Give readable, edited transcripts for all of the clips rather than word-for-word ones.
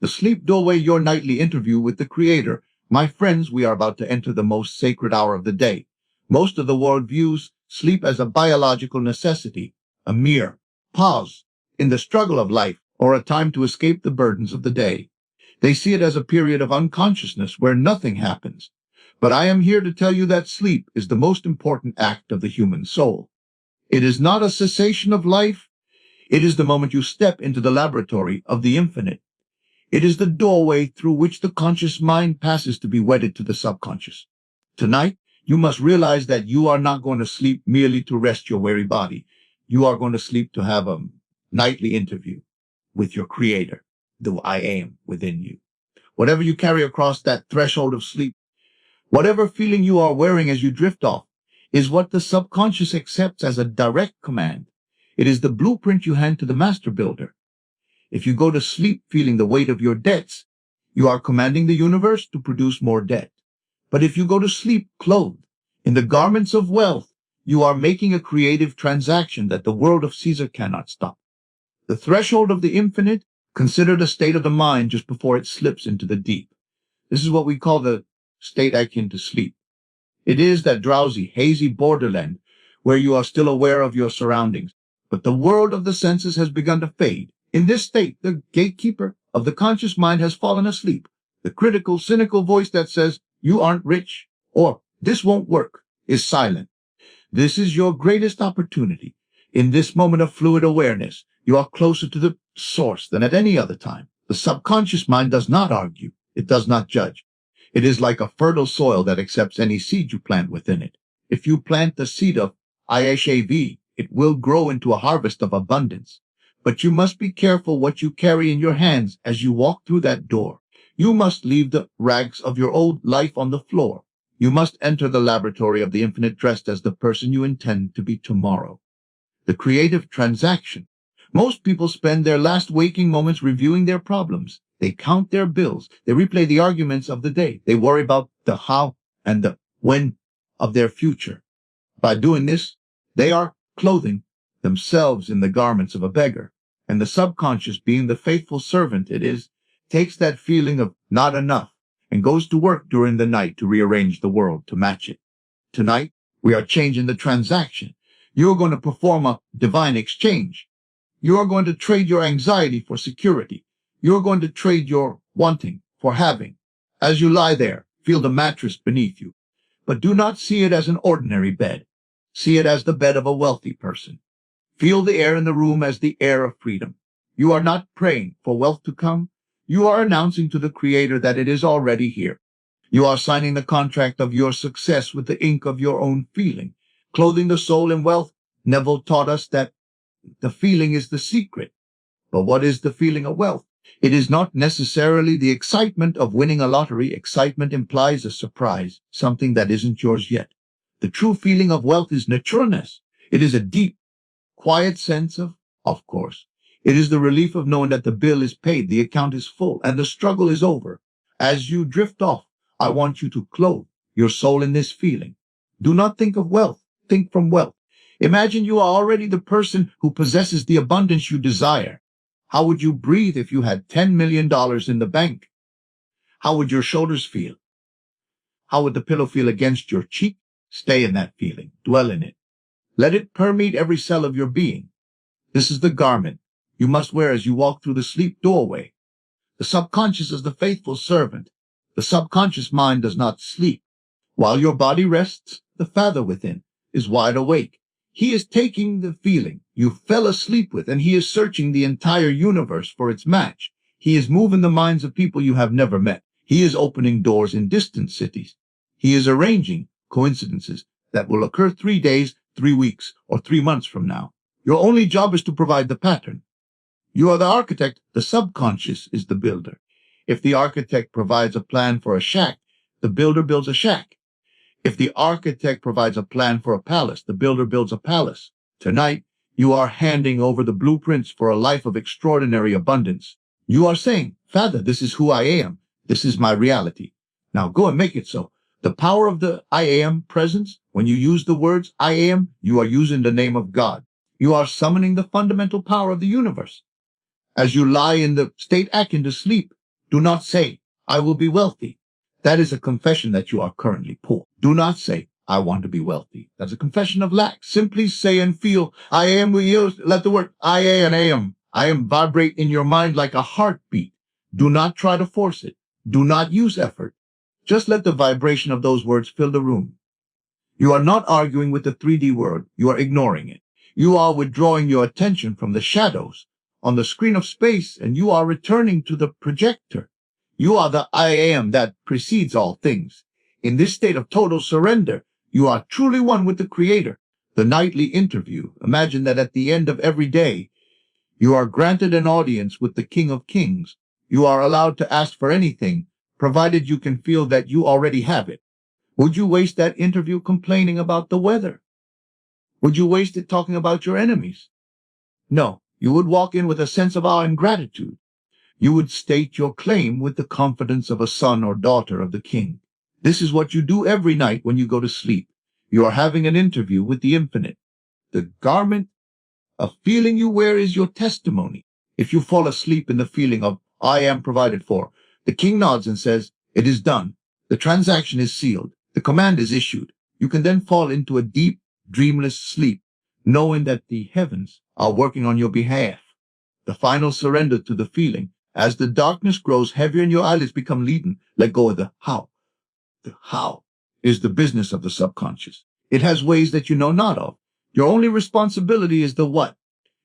The sleep doorway, your nightly interview with the Creator. My friends, we are about to enter the most sacred hour of the day. Most of the world views sleep as a biological necessity, a mere pause in the struggle of life, or a time to escape the burdens of the day. They see it as a period of unconsciousness where nothing happens. But I am here to tell you that sleep is the most important act of the human soul. It is not a cessation of life. It is the moment you step into the laboratory of the infinite. It is the doorway through which the conscious mind passes to be wedded to the subconscious. Tonight, you must realize that you are not going to sleep merely to rest your weary body. You are going to sleep to have a nightly interview with your Creator, the I Am within you. Whatever you carry across that threshold of sleep, whatever feeling you are wearing as you drift off, is what the subconscious accepts as a direct command. It is the blueprint you hand to the master builder. If you go to sleep feeling the weight of your debts, you are commanding the universe to produce more debt. But if you go to sleep clothed in the garments of wealth, you are making a creative transaction that the world of Caesar cannot stop. The threshold of the infinite, considered a state of the mind just before it slips into the deep. This is what we call the state akin to sleep. It is that drowsy, hazy borderland where you are still aware of your surroundings, but the world of the senses has begun to fade. In this state, the gatekeeper of the conscious mind has fallen asleep. The critical, cynical voice that says, "You aren't rich," or "This won't work," is silent. This is your greatest opportunity. In this moment of fluid awareness, you are closer to the source than at any other time. The subconscious mind does not argue. It does not judge. It is like a fertile soil that accepts any seed you plant within it. If you plant the seed of ISHAV, it will grow into a harvest of abundance. But you must be careful what you carry in your hands as you walk through that door. You must leave the rags of your old life on the floor. You must enter the laboratory of the infinite dressed as the person you intend to be tomorrow. The creative transaction. Most people spend their last waking moments reviewing their problems. They count their bills. They replay the arguments of the day. They worry about the how and the when of their future. By doing this, they are clothing themselves in the garments of a beggar. And the subconscious, being the faithful servant it is, takes that feeling of not enough and goes to work during the night to rearrange the world to match it. Tonight, we are changing the transaction. You are going to perform a divine exchange. You are going to trade your anxiety for security. You are going to trade your wanting for having. As you lie there, feel the mattress beneath you. But do not see it as an ordinary bed. See it as the bed of a wealthy person. Feel the air in the room as the air of freedom. You are not praying for wealth to come. You are announcing to the Creator that it is already here. You are signing the contract of your success with the ink of your own feeling. Clothing the soul in wealth. Neville taught us that the feeling is the secret. But what is the feeling of wealth? It is not necessarily the excitement of winning a lottery. Excitement implies a surprise, something that isn't yours yet. The true feeling of wealth is naturalness. It is a deep, quiet sense of course. It is the relief of knowing that the bill is paid, the account is full, and the struggle is over. As you drift off, I want you to clothe your soul in this feeling. Do not think of wealth. Think from wealth. Imagine you are already the person who possesses the abundance you desire. How would you breathe if you had $10 million in the bank? How would your shoulders feel? How would the pillow feel against your cheek? Stay in that feeling. Dwell in it. Let it permeate every cell of your being. This is the garment you must wear as you walk through the sleep doorway. The subconscious is the faithful servant. The subconscious mind does not sleep. While your body rests, the Father within is wide awake. He is taking the feeling you fell asleep with, and he is searching the entire universe for its match. He is moving the minds of people you have never met. He is opening doors in distant cities. He is arranging coincidences that will occur 3 days, 3 weeks, or 3 months from now. Your only job is to provide the pattern. You are the architect. The subconscious is the builder. If the architect provides a plan for a shack, the builder builds a shack. If the architect provides a plan for a palace, the builder builds a palace. Tonight, you are handing over the blueprints for a life of extraordinary abundance. You are saying, Father, this is who I am. This is my reality. Now go and make it so. The power of the I am presence, when you use the words I am, you are using the name of God. You are summoning the fundamental power of the universe. As you lie in the state akin to sleep, Do not say, I will be wealthy. That is a confession that you are currently poor. Do not say, I want to be wealthy. That's a confession of lack. Simply say and feel, I am. Let the word I am. I am vibrate in your mind like a heartbeat. Do not try to force it. Do not use effort. Just let the vibration of those words fill the room. You are not arguing with the 3D world. You are ignoring it. You are withdrawing your attention from the shadows on the screen of space, and you are returning to the projector. You are the I am that precedes all things. In this state of total surrender, you are truly one with the Creator. The nightly interview. Imagine that at the end of every day, you are granted an audience with the King of Kings. You are allowed to ask for anything, provided you can feel that you already have it. Would you waste that interview complaining about the weather? Would you waste it talking about your enemies? No, you would walk in with a sense of awe and gratitude. You would state your claim with the confidence of a son or daughter of the King. This is what you do every night when you go to sleep. You are having an interview with the infinite. The garment of feeling you wear is your testimony. If you fall asleep in the feeling of I am provided for, the King nods and says, it is done. The transaction is sealed. The command is issued. You can then fall into a deep, dreamless sleep, knowing that the heavens are working on your behalf. The final surrender to the feeling. As the darkness grows heavier and your eyelids become leaden, let go of the how. The how is the business of the subconscious. It has ways that you know not of. Your only responsibility is the what.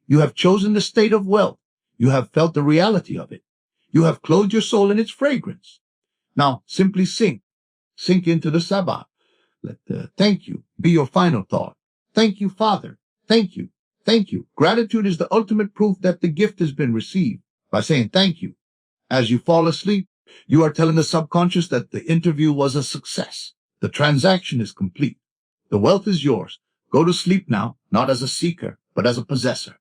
You have chosen the state of wealth. You have felt the reality of it. You have clothed your soul in its fragrance. Now, simply sink into the Sabbath. Let the thank you be your final thought. Thank you, Father. Thank you. Thank you. Gratitude is the ultimate proof that the gift has been received by saying thank you. As you fall asleep, you are telling the subconscious that the interview was a success. The transaction is complete. The wealth is yours. Go to sleep now, not as a seeker, but as a possessor.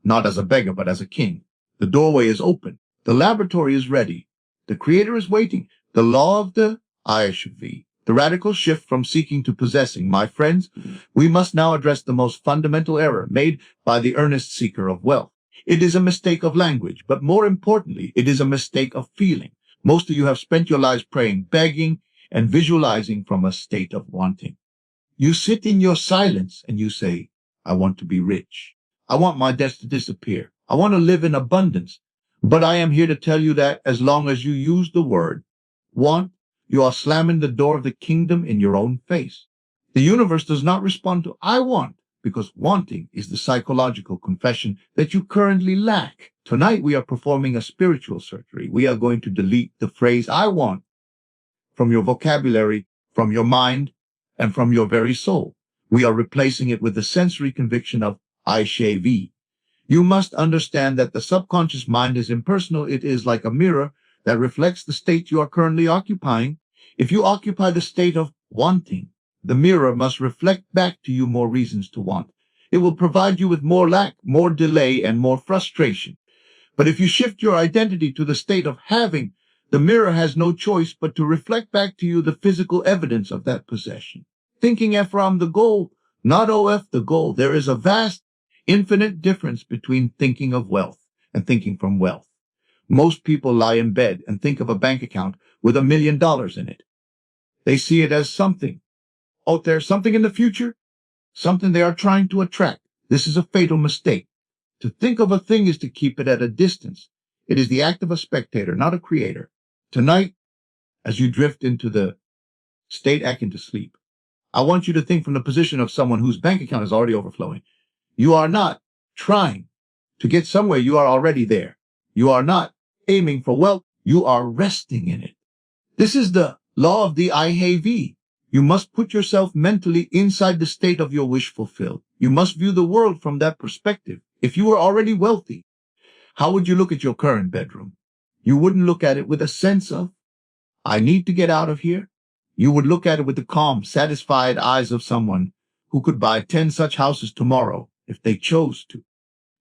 Not as a beggar, but as a king. The doorway is open. The laboratory is ready. The Creator is waiting. The law of the ISV. The radical shift from seeking to possessing. My friends, we must now address the most fundamental error made by the earnest seeker of wealth. It is a mistake of language, but more importantly, it is a mistake of feeling. Most of you have spent your lives praying, begging, and visualizing from a state of wanting. You sit in your silence and you say, I want to be rich. I want my debts to disappear. I want to live in abundance. But I am here to tell you that as long as you use the word want, you are slamming the door of the kingdom in your own face. The universe does not respond to I want, because wanting is the psychological confession that you currently lack. Tonight we are performing a spiritual surgery. We are going to delete the phrase I want from your vocabulary, from your mind, and from your very soul. We are replacing it with the sensory conviction of I shall be. You must understand that the subconscious mind is impersonal. It is like a mirror that reflects the state you are currently occupying. If you occupy the state of wanting, the mirror must reflect back to you more reasons to want. It will provide you with more lack, more delay, and more frustration. But if you shift your identity to the state of having, the mirror has no choice but to reflect back to you the physical evidence of that possession. Thinking Ephraim the goal, not OF the goal. There is a vast, infinite difference between thinking of wealth and thinking from wealth. Most people lie in bed and think of a bank account with $1 million in it. They see it as something. Out there, something in the future, something they are trying to attract. This is a fatal mistake. To think of a thing is to keep it at a distance. It is the act of a spectator, not a creator. Tonight, as you drift into the state akin to sleep, I want you to think from the position of someone whose bank account is already overflowing. You are not trying to get somewhere. You are already there. You are not aiming for wealth. You are resting in it. This is the law of the IHV. You must put yourself mentally inside the state of your wish fulfilled. You must view the world from that perspective. If you were already wealthy, how would you look at your current bedroom? You wouldn't look at it with a sense of, I need to get out of here. You would look at it with the calm, satisfied eyes of someone who could buy 10 such houses tomorrow if they chose to.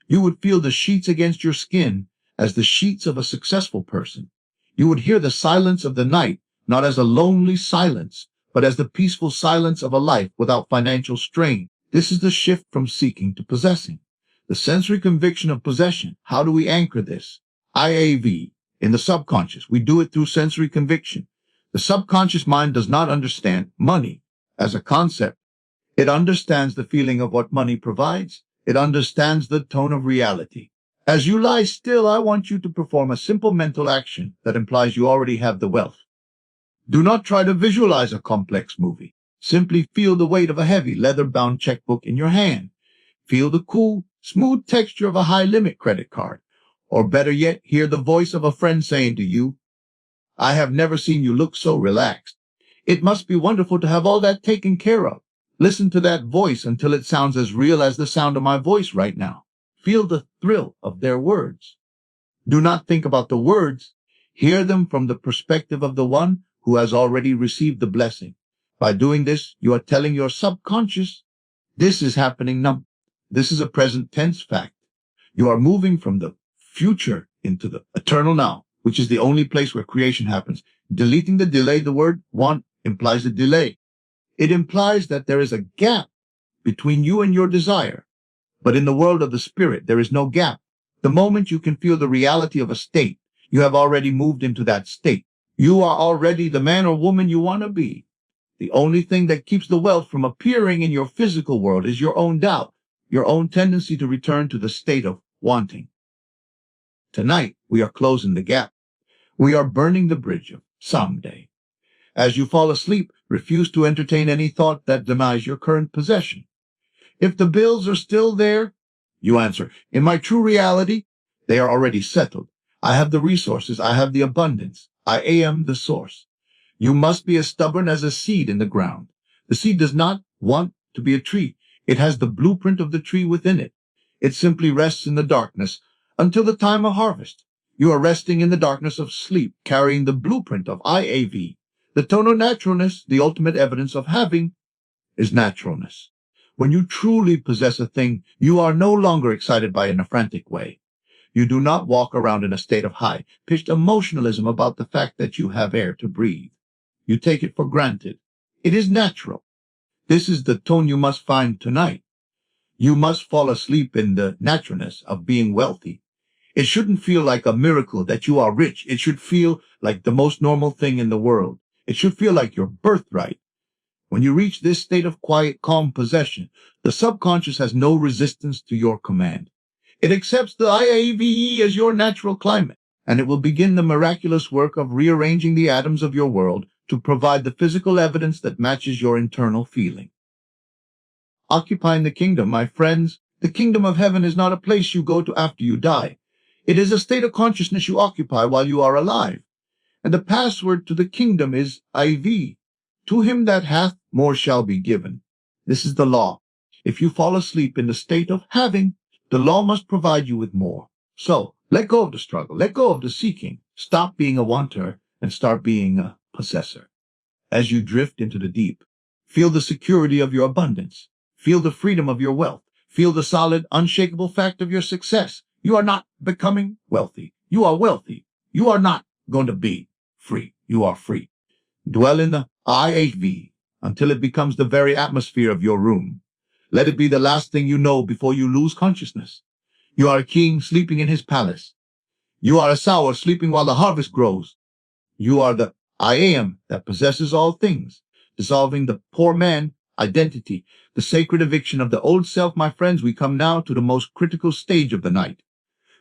You would feel the sheets against your skin as the sheets of a successful person. You would hear the silence of the night, not as a lonely silence, but as the peaceful silence of a life without financial strain. This is the shift from seeking to possessing. The sensory conviction of possession. How do we anchor this? IAV. in the subconscious. We do it through sensory conviction. The subconscious mind does not understand money as a concept. It understands the feeling of what money provides. It understands the tone of reality. As you lie still, I want you to perform a simple mental action that implies you already have the wealth. Do not try to visualize a complex movie. Simply feel the weight of a heavy leather-bound checkbook in your hand. Feel the cool, smooth texture of a high-limit credit card. Or better yet, hear the voice of a friend saying to you, "I have never seen you look so relaxed. It must be wonderful to have all that taken care of." Listen to that voice until it sounds as real as the sound of my voice right now. Feel the thrill of their words. Do not think about the words. Hear them from the perspective of the one who has already received the blessing. By doing this, you are telling your subconscious, this is happening now. This is a present tense fact. You are moving from the future into the eternal now, which is the only place where creation happens. Deleting the delay, the word want implies a delay. It implies that there is a gap between you and your desire. But in the world of the spirit, there is no gap. The moment you can feel the reality of a state, you have already moved into that state. You are already the man or woman you want to be. The only thing that keeps the wealth from appearing in your physical world is your own doubt, your own tendency to return to the state of wanting. Tonight, we are closing the gap. We are burning the bridge of someday. As you fall asleep, refuse to entertain any thought that denies your current possession. If the bills are still there, you answer, in my true reality, they are already settled. I have the resources. I have the abundance. I am the source. You must be as stubborn as a seed in the ground. The seed does not want to be a tree. It has the blueprint of the tree within it. It simply rests in the darkness until the time of harvest. You are resting in the darkness of sleep, carrying the blueprint of IAV. The tone of naturalness, the ultimate evidence of having, is naturalness. When you truly possess a thing, you are no longer excited by it in a frantic way. You do not walk around in a state of high-pitched emotionalism about the fact that you have air to breathe. You take it for granted. It is natural. This is the tone you must find tonight. You must fall asleep in the naturalness of being wealthy. It shouldn't feel like a miracle that you are rich. It should feel like the most normal thing in the world. It should feel like your birthright. When you reach this state of quiet, calm possession, the subconscious has no resistance to your command. It accepts the IAVE as your natural climate, and it will begin the miraculous work of rearranging the atoms of your world to provide the physical evidence that matches your internal feeling. Occupying the kingdom, my friends, the kingdom of heaven is not a place you go to after you die. It is a state of consciousness you occupy while you are alive. And the password to the kingdom is IV. To him that hath, more shall be given. This is the law. If you fall asleep in the state of having, the law must provide you with more. So, let go of the struggle. Let go of the seeking. Stop being a wanter and start being a possessor. As you drift into the deep, feel the security of your abundance. Feel the freedom of your wealth. Feel the solid, unshakable fact of your success. You are not becoming wealthy. You are wealthy. You are not going to be free. You are free. Dwell in the IHV until it becomes the very atmosphere of your room. Let it be the last thing you know before you lose consciousness. You are a king sleeping in his palace. You are a sower sleeping while the harvest grows. You are the I am that possesses all things, dissolving the poor man identity, the sacred eviction of the old self. My friends, we come now to the most critical stage of the night.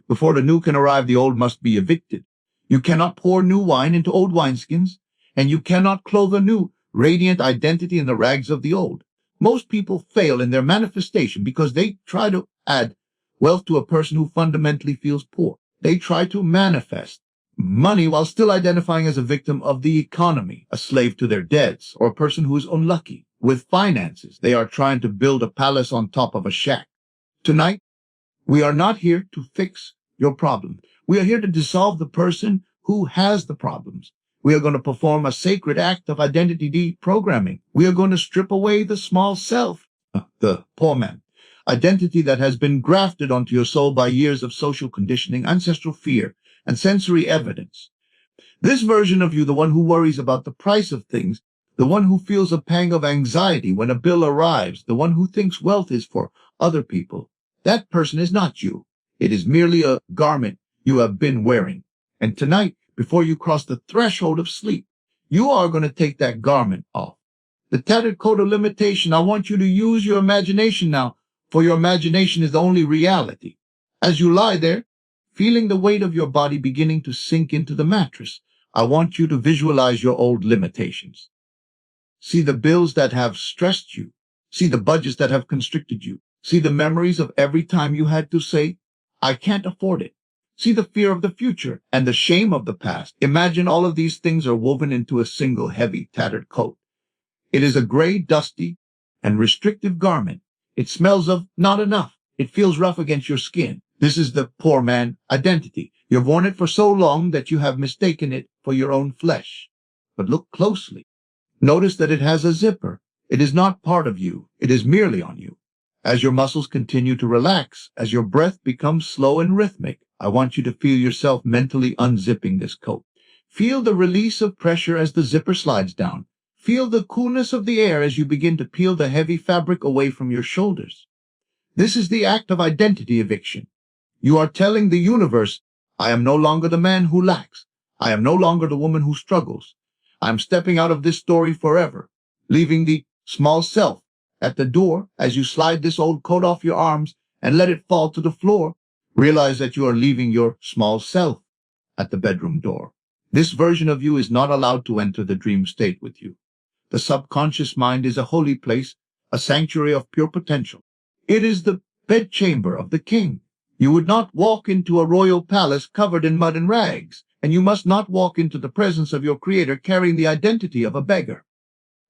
Before the new can arrive, the old must be evicted. You cannot pour new wine into old wineskins, and you cannot clothe a new, radiant identity in the rags of the old. Most people fail in their manifestation because they try to add wealth to a person who fundamentally feels poor. They try to manifest money while still identifying as a victim of the economy, a slave to their debts, or a person who is unlucky with finances. They are trying to build a palace on top of a shack. Tonight, we are not here to fix your problem. We are here to dissolve the person who has the problems. We are going to perform a sacred act of identity deprogramming. We are going to strip away the small self, the poor man, identity that has been grafted onto your soul by years of social conditioning, ancestral fear, and sensory evidence. This version of you, the one who worries about the price of things, the one who feels a pang of anxiety when a bill arrives, the one who thinks wealth is for other people, that person is not you. It is merely a garment you have been wearing. And tonight, before you cross the threshold of sleep, you are going to take that garment off. The tattered coat of limitation, I want you to use your imagination now, for your imagination is the only reality. As you lie there, feeling the weight of your body beginning to sink into the mattress, I want you to visualize your old limitations. See the bills that have stressed you. See the budgets that have constricted you. See the memories of every time you had to say, I can't afford it. See the fear of the future and the shame of the past. Imagine all of these things are woven into a single heavy, tattered coat. It is a gray, dusty, and restrictive garment. It smells of not enough. It feels rough against your skin. This is the poor man identity. You've worn it for so long that you have mistaken it for your own flesh. But look closely. Notice that it has a zipper. It is not part of you. It is merely on you. As your muscles continue to relax, as your breath becomes slow and rhythmic, I want you to feel yourself mentally unzipping this coat. Feel the release of pressure as the zipper slides down. Feel the coolness of the air as you begin to peel the heavy fabric away from your shoulders. This is the act of identity eviction. You are telling the universe, I am no longer the man who lacks. I am no longer the woman who struggles. I am stepping out of this story forever, leaving the small self at the door. As you slide this old coat off your arms and let it fall to the floor, realize that you are leaving your small self at the bedroom door. This version of you is not allowed to enter the dream state with you. The subconscious mind is a holy place, a sanctuary of pure potential. It is the bedchamber of the king. You would not walk into a royal palace covered in mud and rags, and you must not walk into the presence of your creator carrying the identity of a beggar.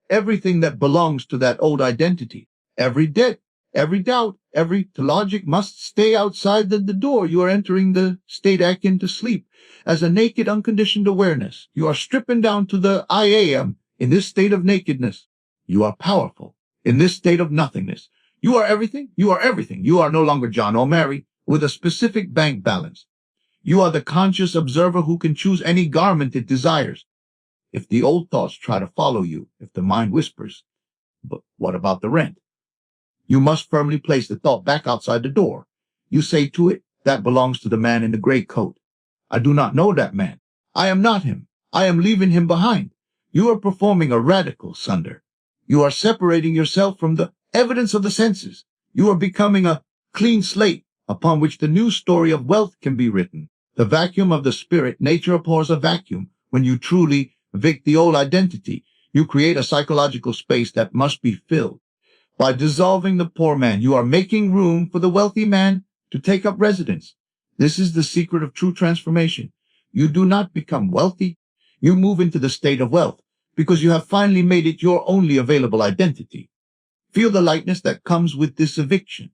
Everything that belongs to that old identity, every debt, every doubt, every logic must stay outside the door. You are entering the state akin to sleep as a naked, unconditioned awareness. You are stripping down to the I am in this state of nakedness. You are powerful in this state of nothingness. You are everything. You are everything. You are no longer John or Mary with a specific bank balance. You are the conscious observer who can choose any garment it desires. If the old thoughts try to follow you, if the mind whispers, but what about the rent? You must firmly place the thought back outside the door. You say to it, that belongs to the man in the gray coat. I do not know that man. I am not him. I am leaving him behind. You are performing a radical sunder. You are separating yourself from the evidence of the senses. You are becoming a clean slate upon which the new story of wealth can be written. The vacuum of the spirit, nature abhors a vacuum. When you truly evict the old identity, you create a psychological space that must be filled. By dissolving the poor man, you are making room for the wealthy man to take up residence. This is the secret of true transformation. You do not become wealthy. You move into the state of wealth because you have finally made it your only available identity. Feel the lightness that comes with this eviction.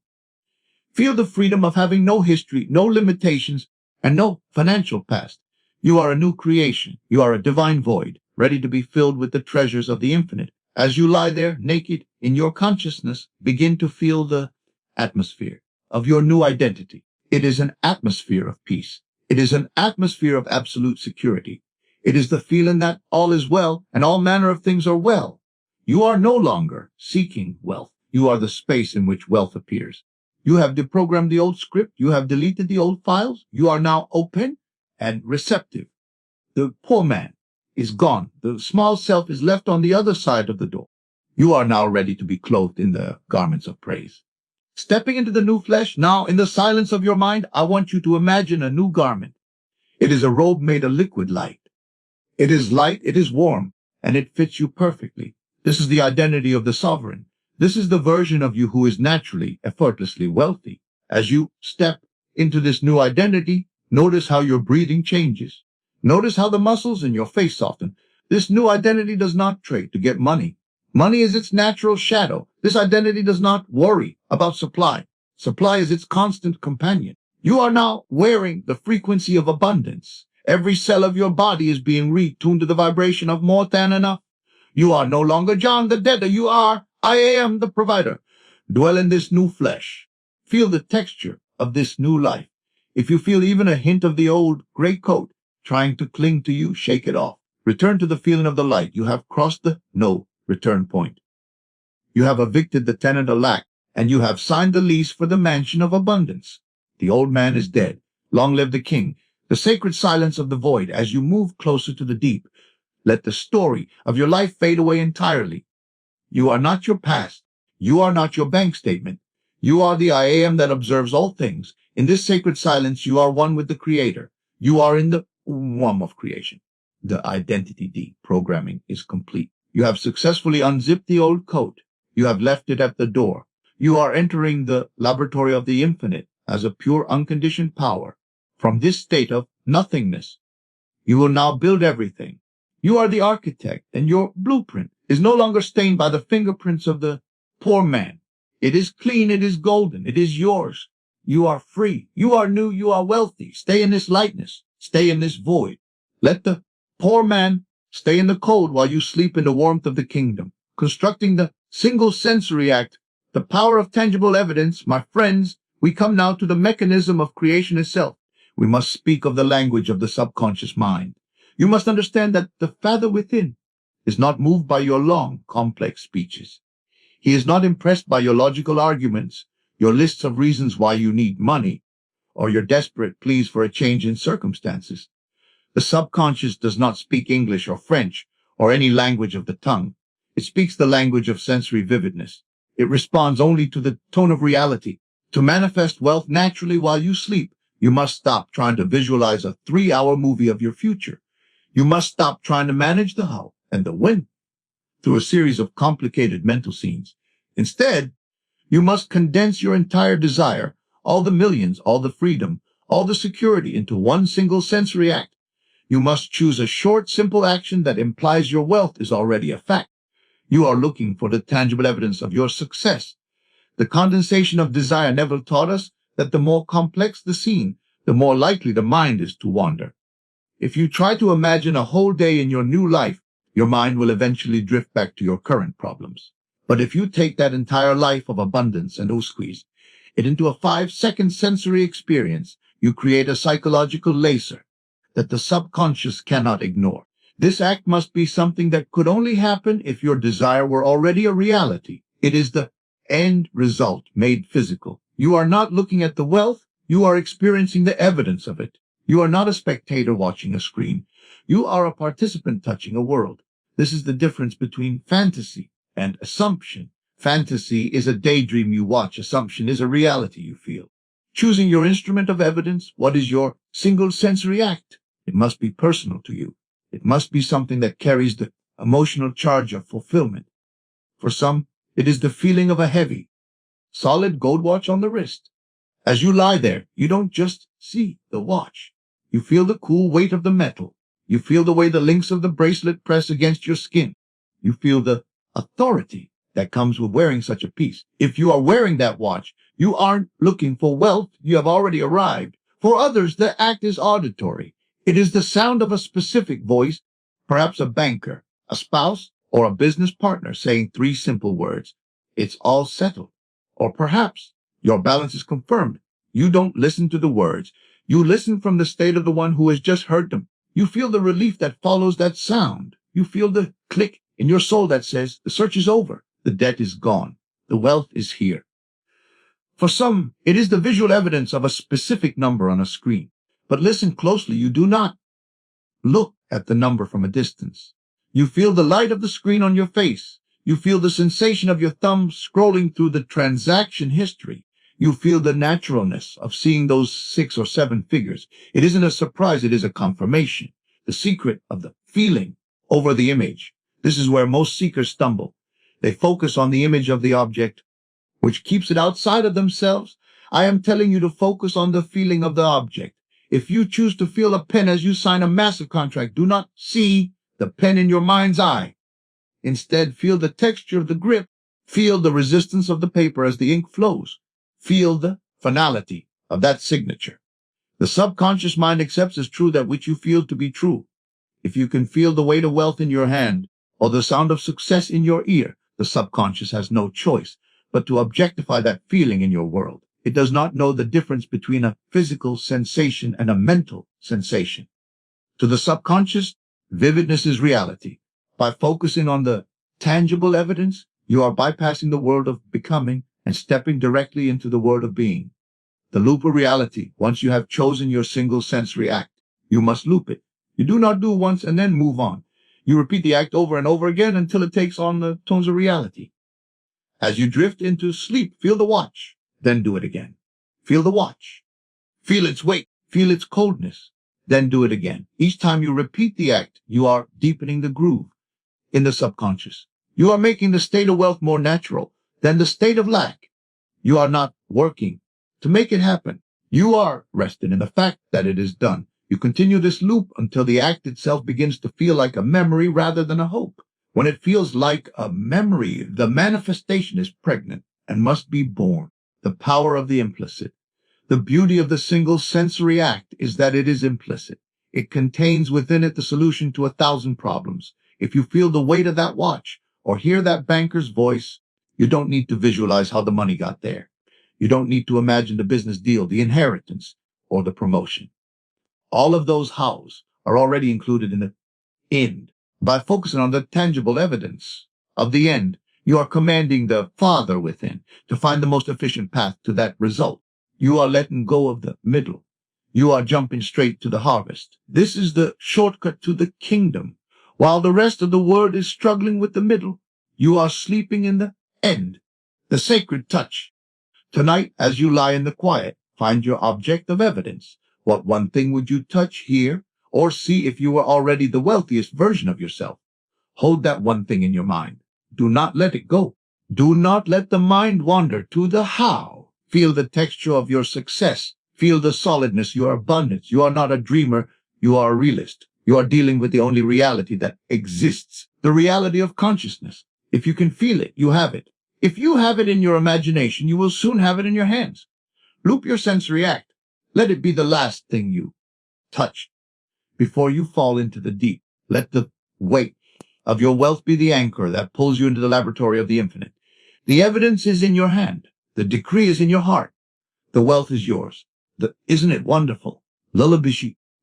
Feel the freedom of having no history, no limitations, and no financial past. You are a new creation. You are a divine void, ready to be filled with the treasures of the infinite. As you lie there, naked, in your consciousness, begin to feel the atmosphere of your new identity. It is an atmosphere of peace. It is an atmosphere of absolute security. It is the feeling that all is well and all manner of things are well. You are no longer seeking wealth. You are the space in which wealth appears. You have deprogrammed the old script. You have deleted the old files. You are now open and receptive. The poor man is gone. The small self is left on the other side of the door. You are now ready to be clothed in the garments of praise. Stepping into the new flesh, now in the silence of your mind, I want you to imagine a new garment. It is a robe made of liquid light. It is light, it is warm, and it fits you perfectly. This is the identity of the sovereign. This is the version of you who is naturally, effortlessly wealthy. As you step into this new identity, notice how your breathing changes. Notice how the muscles in your face soften. This new identity does not trade to get money. Money is its natural shadow. This identity does not worry about supply. Supply is its constant companion. You are now wearing the frequency of abundance. Every cell of your body is being retuned to the vibration of more than enough. You are no longer John the debtor. You are I am the provider. Dwell in this new flesh. Feel the texture of this new life. If you feel even a hint of the old gray coat trying to cling to you, shake it off. Return to the feeling of the light. You have crossed the no return point. You have evicted the tenant of lack, and you have signed the lease for the mansion of abundance. The old man is dead. Long live the king. the sacred silence of the void as you move closer to the deep. Let the story of your life fade away entirely. You are not your past. You are not your bank statement. You are the I am that observes all things. In this sacred silence, you are one with the Creator. You are in the womb of creation. The identity deprogramming is complete. You have successfully unzipped the old coat. You have left it at the door. You are entering the laboratory of the infinite as a pure unconditioned power. From this state of nothingness, you will now build everything. You are the architect, and your blueprint is no longer stained by the fingerprints of the poor man. It is clean, it is golden, it is yours. You are free, you are new, you are wealthy. Stay in this lightness, stay in this void. Let the poor man stay in the cold while you sleep in the warmth of the kingdom. Constructing the single sensory act, the power of tangible evidence, my friends, we come now to the mechanism of creation itself. We must speak of the language of the subconscious mind. You must understand that the Father within is not moved by your long, complex speeches. He is not impressed by your logical arguments, your lists of reasons why you need money, or your desperate pleas for a change in circumstances. The subconscious does not speak English or French or any language of the tongue. It speaks the language of sensory vividness. It responds only to the tone of reality. To manifest wealth naturally while you sleep, you must stop trying to visualize a 3-hour movie of your future. You must stop trying to manage the how and the when through a series of complicated mental scenes. Instead, you must condense your entire desire, all the millions, all the freedom, all the security into one single sensory act. You must choose a short, simple action that implies your wealth is already a fact. You are looking for the tangible evidence of your success. The condensation of desire. Neville taught us that the more complex the scene, the more likely the mind is to wander. If you try to imagine a whole day in your new life, your mind will eventually drift back to your current problems. But if you take that entire life of abundance and squeeze it into a 5-second sensory experience, you create a psychological laser that the subconscious cannot ignore. This act must be something that could only happen if your desire were already a reality. It is the end result made physical. You are not looking at the wealth, you are experiencing the evidence of it. You are not a spectator watching a screen. You are a participant touching a world. This is the difference between fantasy and assumption. Fantasy is a daydream you watch. Assumption is a reality you feel. Choosing your instrument of evidence, what is your single sensory act? It must be personal to you. It must be something that carries the emotional charge of fulfillment. For some, it is the feeling of a heavy, solid gold watch on the wrist. As you lie there, you don't just see the watch. You feel the cool weight of the metal. You feel the way the links of the bracelet press against your skin. You feel the authority that comes with wearing such a piece. If you are wearing that watch, you aren't looking for wealth. You have already arrived. For others, the act is auditory. It is the sound of a specific voice, perhaps a banker, a spouse, or a business partner saying 3 simple words. It's all settled. Or perhaps your balance is confirmed. You don't listen to the words. You listen from the state of the one who has just heard them. You feel the relief that follows that sound. You feel the click in your soul that says, the search is over. The debt is gone. The wealth is here. For some, it is the visual evidence of a specific number on a screen. But listen closely. You do not look at the number from a distance. You feel the light of the screen on your face. You feel the sensation of your thumb scrolling through the transaction history. You feel the naturalness of seeing those 6 or 7 figures. It isn't a surprise, it is a confirmation. The secret of the feeling over the image. This is where most seekers stumble. They focus on the image of the object, which keeps it outside of themselves. I am telling you to focus on the feeling of the object. If you choose to feel a pen as you sign a massive contract, do not see the pen in your mind's eye. Instead, feel the texture of the grip. Feel the resistance of the paper as the ink flows. Feel the finality of that signature. The subconscious mind accepts as true that which you feel to be true. If you can feel the weight of wealth in your hand or the sound of success in your ear, the subconscious has no choice but to objectify that feeling in your world. It does not know the difference between a physical sensation and a mental sensation. To the subconscious, vividness is reality. By focusing on the tangible evidence, you are bypassing the world of becoming and stepping directly into the world of being. The loop of reality, once you have chosen your single sensory act, You must loop it. You do not do once and then move on. You repeat the act over and over again until it takes on the tones of reality. As you drift into sleep, feel the watch, then do it again. Feel the watch. Feel its weight. Feel its coldness. Then do it again. Each time you repeat the act, you are deepening the groove in the subconscious. You are making the state of wealth more natural than the state of lack. You are not working to make it happen. You are rested in the fact that it is done. You continue this loop until the act itself begins to feel like a memory rather than a hope. When it feels like a memory, the manifestation is pregnant and must be born. The power of the implicit. The beauty of the single sensory act is that it is implicit. It contains within it the solution to 1,000 problems. If you feel the weight of that watch or hear that banker's voice, you don't need to visualize how the money got there. You don't need to imagine the business deal, the inheritance, or the promotion. All of those hows are already included in the end. By focusing on the tangible evidence of the end, you are commanding the Father within to find the most efficient path to that result. You are letting go of the middle. You are jumping straight to the harvest. This is the shortcut to the kingdom. While the rest of the world is struggling with the middle, you are sleeping in the end, the sacred touch. Tonight, as you lie in the quiet, find your object of evidence. What one thing would you touch, hear, or see if you were already the wealthiest version of yourself? Hold that one thing in your mind. Do not let it go. Do not let the mind wander to the how. Feel the texture of your success. Feel the solidness, your abundance. You are not a dreamer. You are a realist. You are dealing with the only reality that exists, the reality of consciousness. If you can feel it, you have it. If you have it in your imagination, you will soon have it in your hands. Loop your sensory act. Let it be the last thing you touch before you fall into the deep. Let the weight of your wealth be the anchor that pulls you into the laboratory of the infinite. The evidence is in your hand. The decree is in your heart. The wealth is yours. Isn't it wonderful? Lullaby,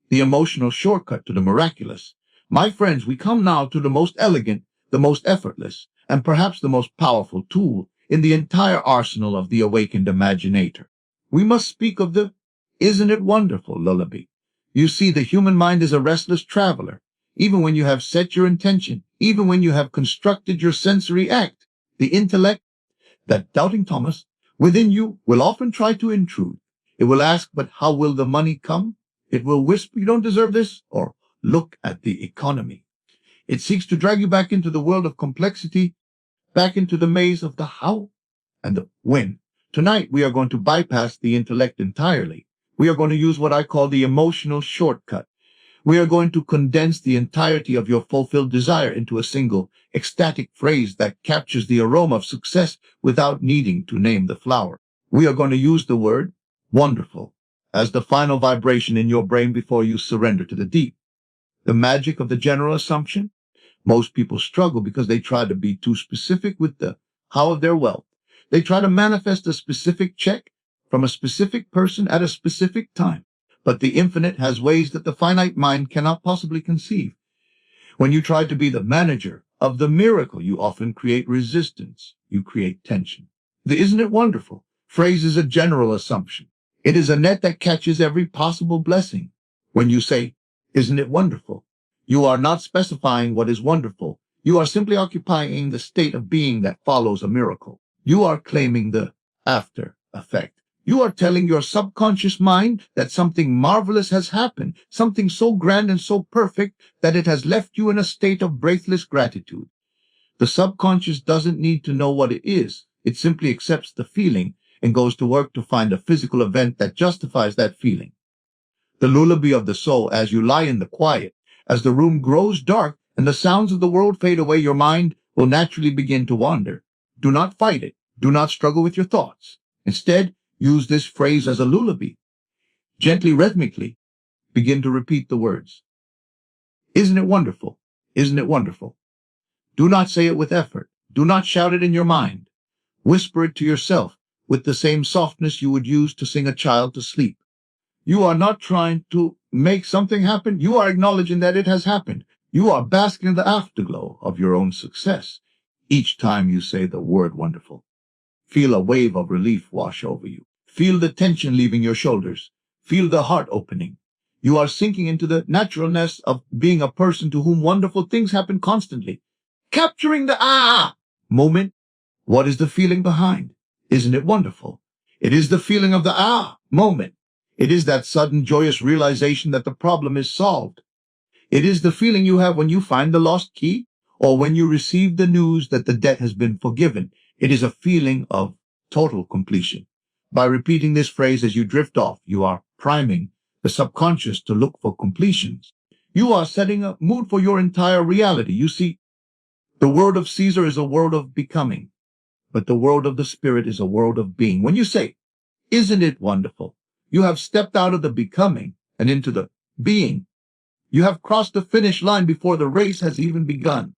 the emotional shortcut to the miraculous. My friends, we come now to the most elegant, the most effortless, and perhaps the most powerful tool in the entire arsenal of the awakened imaginator. We must speak of the Isn't it wonderful lullaby. You see, the human mind is a restless traveler. Even when you have set your intention, even when you have constructed your sensory act, the intellect, that doubting Thomas, within you will often try to intrude. It will ask, but how will the money come? It will whisper, you don't deserve this, or look at the economy. It seeks to drag you back into the world of complexity, back into the maze of the how and the when. Tonight, we are going to bypass the intellect entirely. We are going to use what I call the emotional shortcut. We are going to condense the entirety of your fulfilled desire into a single, ecstatic phrase that captures the aroma of success without needing to name the flower. We are going to use the word wonderful as the final vibration in your brain before you surrender to the deep. The magic of the general assumption? Most people struggle because they try to be too specific with the how of their wealth. They try to manifest a specific check from a specific person at a specific time. But the infinite has ways that the finite mind cannot possibly conceive. When you try to be the manager of the miracle, you often create resistance. You create tension. The Isn't it wonderful phrase is a general assumption. It is a net that catches every possible blessing. When you say, Isn't it wonderful? You are not specifying what is wonderful. You are simply occupying the state of being that follows a miracle. You are claiming the after effect. You are telling your subconscious mind that something marvelous has happened, something so grand and so perfect that it has left you in a state of breathless gratitude. The subconscious doesn't need to know what it is. It simply accepts the feeling and goes to work to find a physical event that justifies that feeling. The lullaby of the soul as you lie in the quiet, as the room grows dark and the sounds of the world fade away, your mind will naturally begin to wander. Do not fight it. Do not struggle with your thoughts. Instead, use this phrase as a lullaby. Gently, rhythmically, begin to repeat the words. Isn't it wonderful? Isn't it wonderful? Do not say it with effort. Do not shout it in your mind. Whisper it to yourself with the same softness you would use to sing a child to sleep. You are not trying to make something happen. You are acknowledging that it has happened. You are basking in the afterglow of your own success. Each time you say the word wonderful, feel a wave of relief wash over you. Feel the tension leaving your shoulders. Feel the heart opening. You are sinking into the naturalness of being a person to whom wonderful things happen constantly. Capturing the moment. What is the feeling behind? Isn't it wonderful? It is the feeling of the moment. It is that sudden joyous realization that the problem is solved. It is the feeling you have when you find the lost key or when you receive the news that the debt has been forgiven. It is a feeling of total completion. By repeating this phrase as you drift off, you are priming the subconscious to look for completions. You are setting a mood for your entire reality. You see, the world of Caesar is a world of becoming, but the world of the spirit is a world of being. When you say, isn't it wonderful? You have stepped out of the becoming and into the being. You have crossed the finish line before the race has even begun.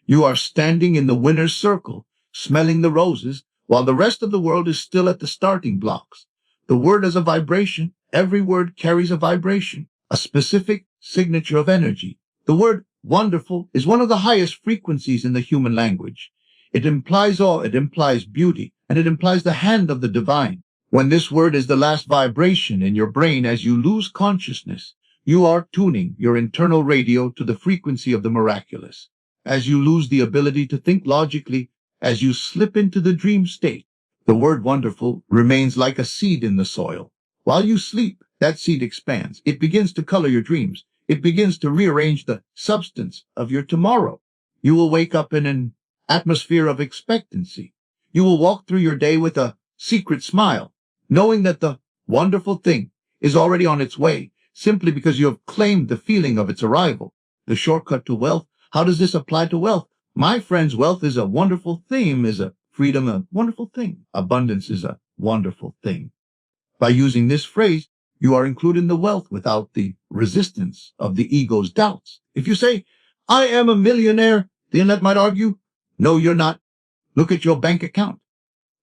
You are standing in the winner's circle, smelling the roses, while the rest of the world is still at the starting blocks. The word is a vibration. Every word carries a vibration, a specific signature of energy. The word wonderful is one of the highest frequencies in the human language. It implies awe, it implies beauty, and it implies the hand of the divine. When this word is the last vibration in your brain as you lose consciousness, you are tuning your internal radio to the frequency of the miraculous. As you lose the ability to think logically, as you slip into the dream state, the word wonderful remains like a seed in the soil. While you sleep, that seed expands. It begins to color your dreams. It begins to rearrange the substance of your tomorrow. You will wake up in an atmosphere of expectancy. You will walk through your day with a secret smile, knowing that the wonderful thing is already on its way, simply because you have claimed the feeling of its arrival. The shortcut to wealth. How does this apply to wealth? My friends, wealth is a wonderful thing, is a freedom, a wonderful thing. Abundance is a wonderful thing. By using this phrase, you are including the wealth without the resistance of the ego's doubts. If you say, I am a millionaire, the intellect might argue, no, you're not. Look at your bank account.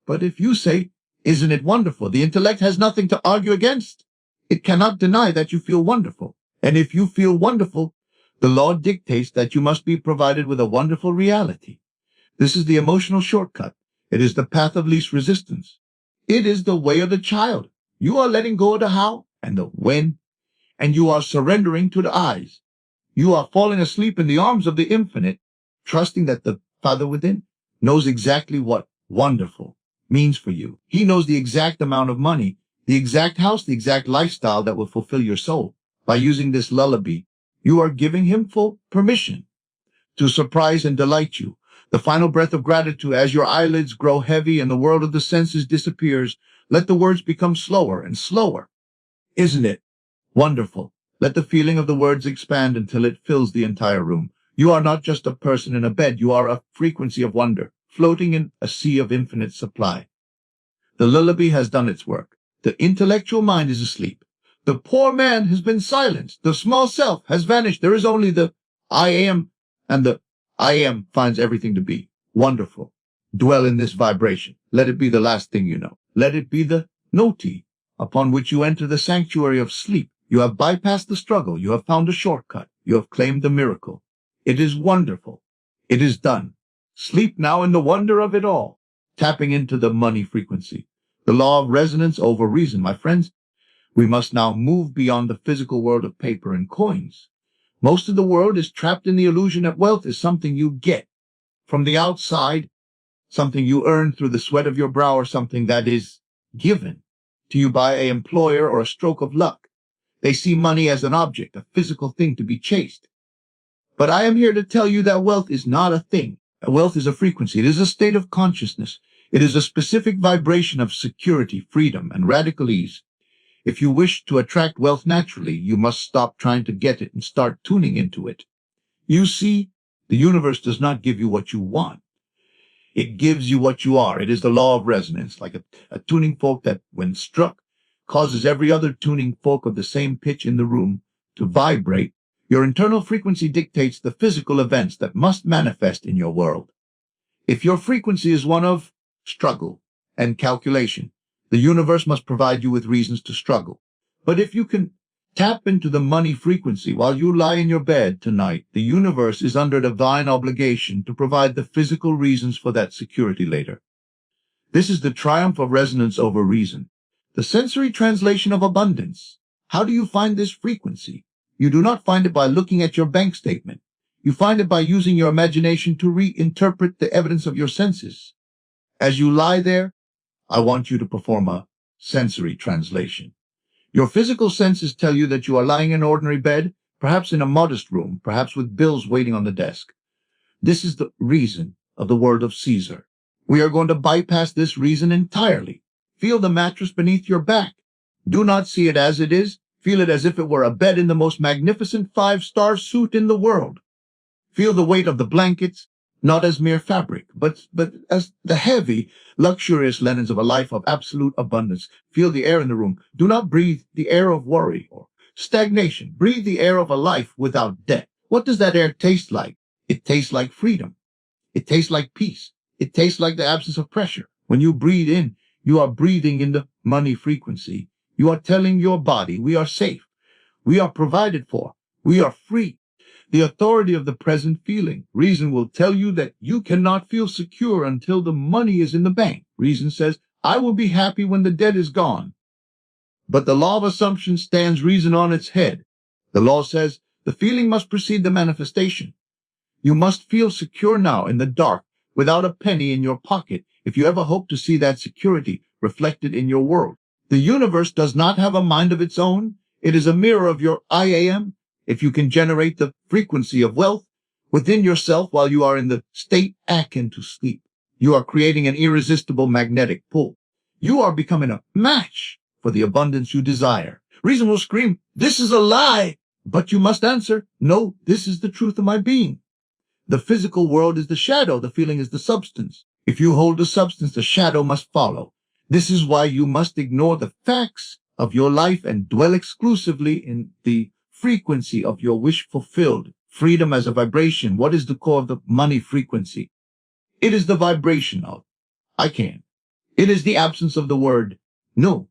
But if you say, isn't it wonderful? The intellect has nothing to argue against. It cannot deny that you feel wonderful. And if you feel wonderful, the law dictates that you must be provided with a wonderful reality. This is the emotional shortcut. It is the path of least resistance. It is the way of the child. You are letting go of the how and the when, and you are surrendering to the eyes. You are falling asleep in the arms of the infinite, trusting that the Father within knows exactly what wonderful means for you. He knows the exact amount of money, the exact house, the exact lifestyle that will fulfill your soul. By using this lullaby, you are giving him full permission to surprise and delight you. The final breath of gratitude as your eyelids grow heavy and the world of the senses disappears. Let the words become slower and slower. Isn't it wonderful? Let the feeling of the words expand until it fills the entire room. You are not just a person in a bed. You are a frequency of wonder, floating in a sea of infinite supply. The lullaby has done its work. The intellectual mind is asleep. The poor man has been silenced. The small self has vanished. There is only the I am, and the I am finds everything to be wonderful. Dwell in this vibration. Let it be the last thing you know. Let it be the noti upon which you enter the sanctuary of sleep. You have bypassed the struggle. You have found a shortcut. You have claimed the miracle. It is wonderful. It is done. Sleep now in the wonder of it all. Tapping into the money frequency. The law of resonance over reason. My friends, we must now move beyond the physical world of paper and coins. Most of the world is trapped in the illusion that wealth is something you get from the outside, something you earn through the sweat of your brow, or something that is given to you by an employer or a stroke of luck. They see money as an object, a physical thing to be chased. But I am here to tell you that wealth is not a thing. Wealth is a frequency. It is a state of consciousness. It is a specific vibration of security, freedom, and radical ease. If you wish to attract wealth naturally, you must stop trying to get it and start tuning into it. You see, the universe does not give you what you want. It gives you what you are. It is the law of resonance, like a tuning fork that, when struck, causes every other tuning fork of the same pitch in the room to vibrate. Your internal frequency dictates the physical events that must manifest in your world. If your frequency is one of struggle and calculation, the universe must provide you with reasons to struggle. But if you can tap into the money frequency while you lie in your bed tonight, the universe is under divine obligation to provide the physical reasons for that security later. This is the triumph of resonance over reason, the sensory translation of abundance. How do you find this frequency? You do not find it by looking at your bank statement. You find it by using your imagination to reinterpret the evidence of your senses. As you lie there, I want you to perform a sensory translation. Your physical senses tell you that you are lying in an ordinary bed, perhaps in a modest room, perhaps with bills waiting on the desk. This is the reason of the word of Caesar. We are going to bypass this reason entirely. Feel the mattress beneath your back. Do not see it as it is. Feel it as if it were a bed in the most magnificent 5-star suite in the world. Feel the weight of the blankets, not as mere fabric, but as the heavy, luxurious linens of a life of absolute abundance. Feel the air in the room. Do not breathe the air of worry or stagnation. Breathe the air of a life without debt. What does that air taste like? It tastes like freedom. It tastes like peace. It tastes like the absence of pressure. When you breathe in, you are breathing in the money frequency. You are telling your body, we are safe. We are provided for. We are free. The authority of the present feeling. Reason will tell you that you cannot feel secure until the money is in the bank. Reason says, I will be happy when the debt is gone. But the law of assumption stands reason on its head. The law says the feeling must precede the manifestation. You must feel secure now in the dark, without a penny in your pocket, if you ever hope to see that security reflected in your world. The universe does not have a mind of its own. It is a mirror of your I am. If you can generate the frequency of wealth within yourself while you are in the state akin to sleep, you are creating an irresistible magnetic pull. You are becoming a match for the abundance you desire. Reason will scream, this is a lie. But you must answer, no, this is the truth of my being. The physical world is the shadow. The feeling is the substance. If you hold the substance, the shadow must follow. This is why you must ignore the facts of your life and dwell exclusively in the frequency of your wish fulfilled. Freedom as a vibration. What is the core of the money frequency? It is the vibration of I can. It is the absence of the word no.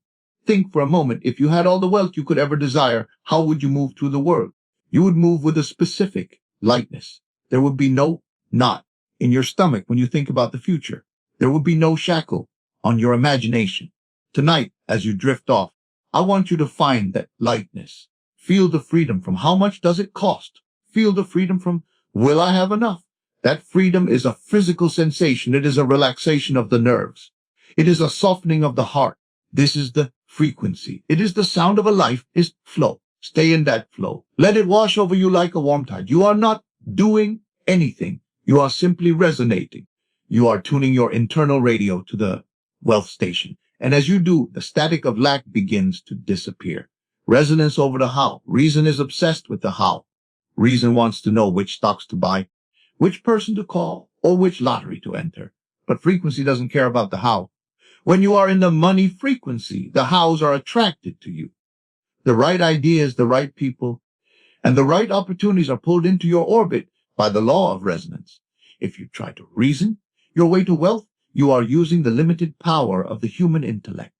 Think for a moment, if you had all the wealth you could ever desire, how would you move through the world? You would move with a specific lightness. There would be no knot in your stomach when you think about the future. There would be no shackle on your imagination. Tonight, as you drift off, I want you to find that lightness. Feel the freedom from how much does it cost? Feel the freedom from will I have enough? That freedom is a physical sensation. It is a relaxation of the nerves. It is a softening of the heart. This is the frequency. It is the sound of a life is flow. Stay in that flow. Let it wash over you like a warm tide. You are not doing anything. You are simply resonating. You are tuning your internal radio to the wealth station. And as you do, the static of lack begins to disappear. Resonance over the how. Reason is obsessed with the how. Reason wants to know which stocks to buy, which person to call, or which lottery to enter. But frequency doesn't care about the how. When you are in the money frequency, the hows are attracted to you. The right ideas, the right people, and the right opportunities are pulled into your orbit by the law of resonance. If you try to reason your way to wealth, you are using the limited power of the human intellect.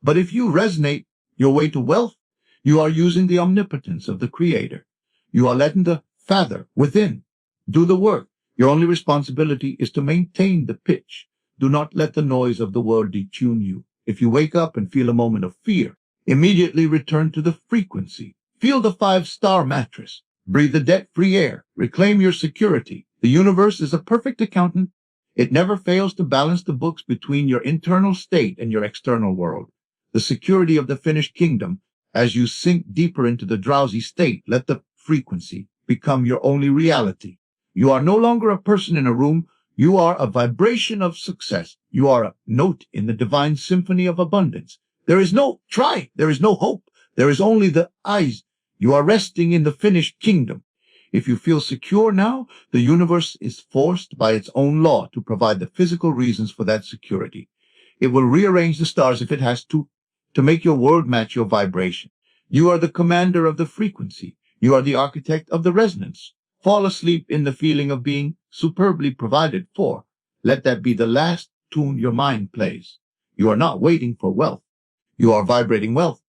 But if you resonate your way to wealth, you are using the omnipotence of the Creator. You are letting the Father within do the work. Your only responsibility is to maintain the pitch. Do not let the noise of the world detune you. If you wake up and feel a moment of fear, immediately return to the frequency. Feel the 5-star mattress. Breathe the debt-free air. Reclaim your security. The universe is a perfect accountant. It never fails to balance the books between your internal state and your external world. The security of the finished kingdom. As you sink deeper into the drowsy state, let the frequency become your only reality. You are no longer a person in a room. You are a vibration of success. You are a note in the divine symphony of abundance. There is no try. There is no hope. There is only the eyes. You are resting in the finished kingdom. If you feel secure now, the universe is forced by its own law to provide the physical reasons for that security. It will rearrange the stars if it has to make your world match your vibration. You are the commander of the frequency. You are the architect of the resonance. Fall asleep in the feeling of being superbly provided for. Let that be the last tune your mind plays. You are not waiting for wealth. You are vibrating wealth.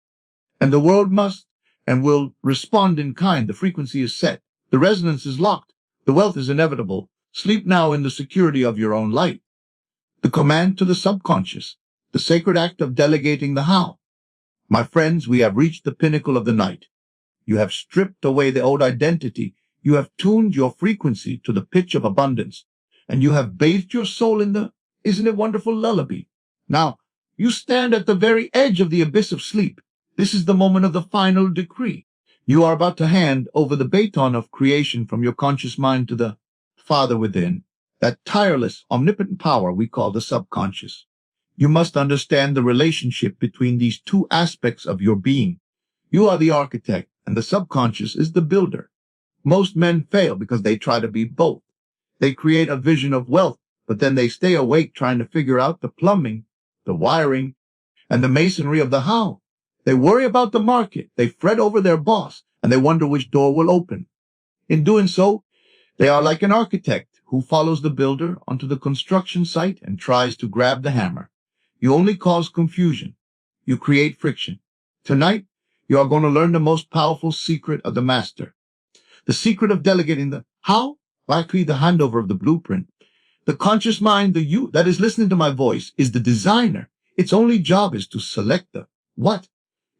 And the world must and will respond in kind. The frequency is set. The resonance is locked. The wealth is inevitable. Sleep now in the security of your own light. The command to the subconscious. The sacred act of delegating the how. My friends, we have reached the pinnacle of the night. You have stripped away the old identity. You have tuned your frequency to the pitch of abundance, and you have bathed your soul in the, isn't it wonderful, lullaby? Now, you stand at the very edge of the abyss of sleep. This is the moment of the final decree. You are about to hand over the baton of creation from your conscious mind to the Father within, that tireless, omnipotent power we call the subconscious. You must understand the relationship between these two aspects of your being. You are the architect, and the subconscious is the builder. Most men fail because they try to be both. They create a vision of wealth, but then they stay awake trying to figure out the plumbing, the wiring, and the masonry of the how. They worry about the market, they fret over their boss, and they wonder which door will open. In doing so, they are like an architect who follows the builder onto the construction site and tries to grab the hammer. You only cause confusion. You create friction. Tonight, you are going to learn the most powerful secret of the master. The secret of delegating the how, likely the handover of the blueprint. The conscious mind, the you that is listening to my voice, is the designer. Its only job is to select the what.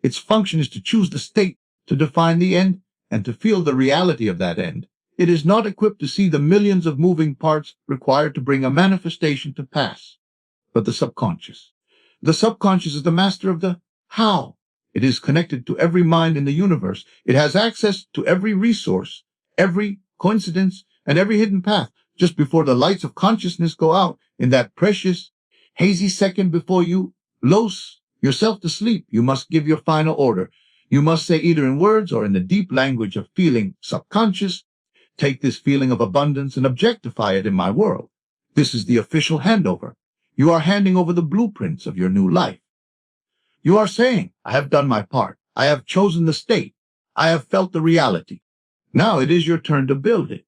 Its function is to choose the state, to define the end, and to feel the reality of that end. It is not equipped to see the millions of moving parts required to bring a manifestation to pass. But the subconscious. The subconscious is the master of the how. It is connected to every mind in the universe. It has access to every resource, every coincidence, and every hidden path. Just before the lights of consciousness go out, in that precious, hazy second before you los yourself to sleep, you must give your final order. You must say either in words or in the deep language of feeling, subconscious, take this feeling of abundance and objectify it in my world. This is the official handover. You are handing over the blueprints of your new life. You are saying, I have done my part. I have chosen the state. I have felt the reality. Now it is your turn to build it.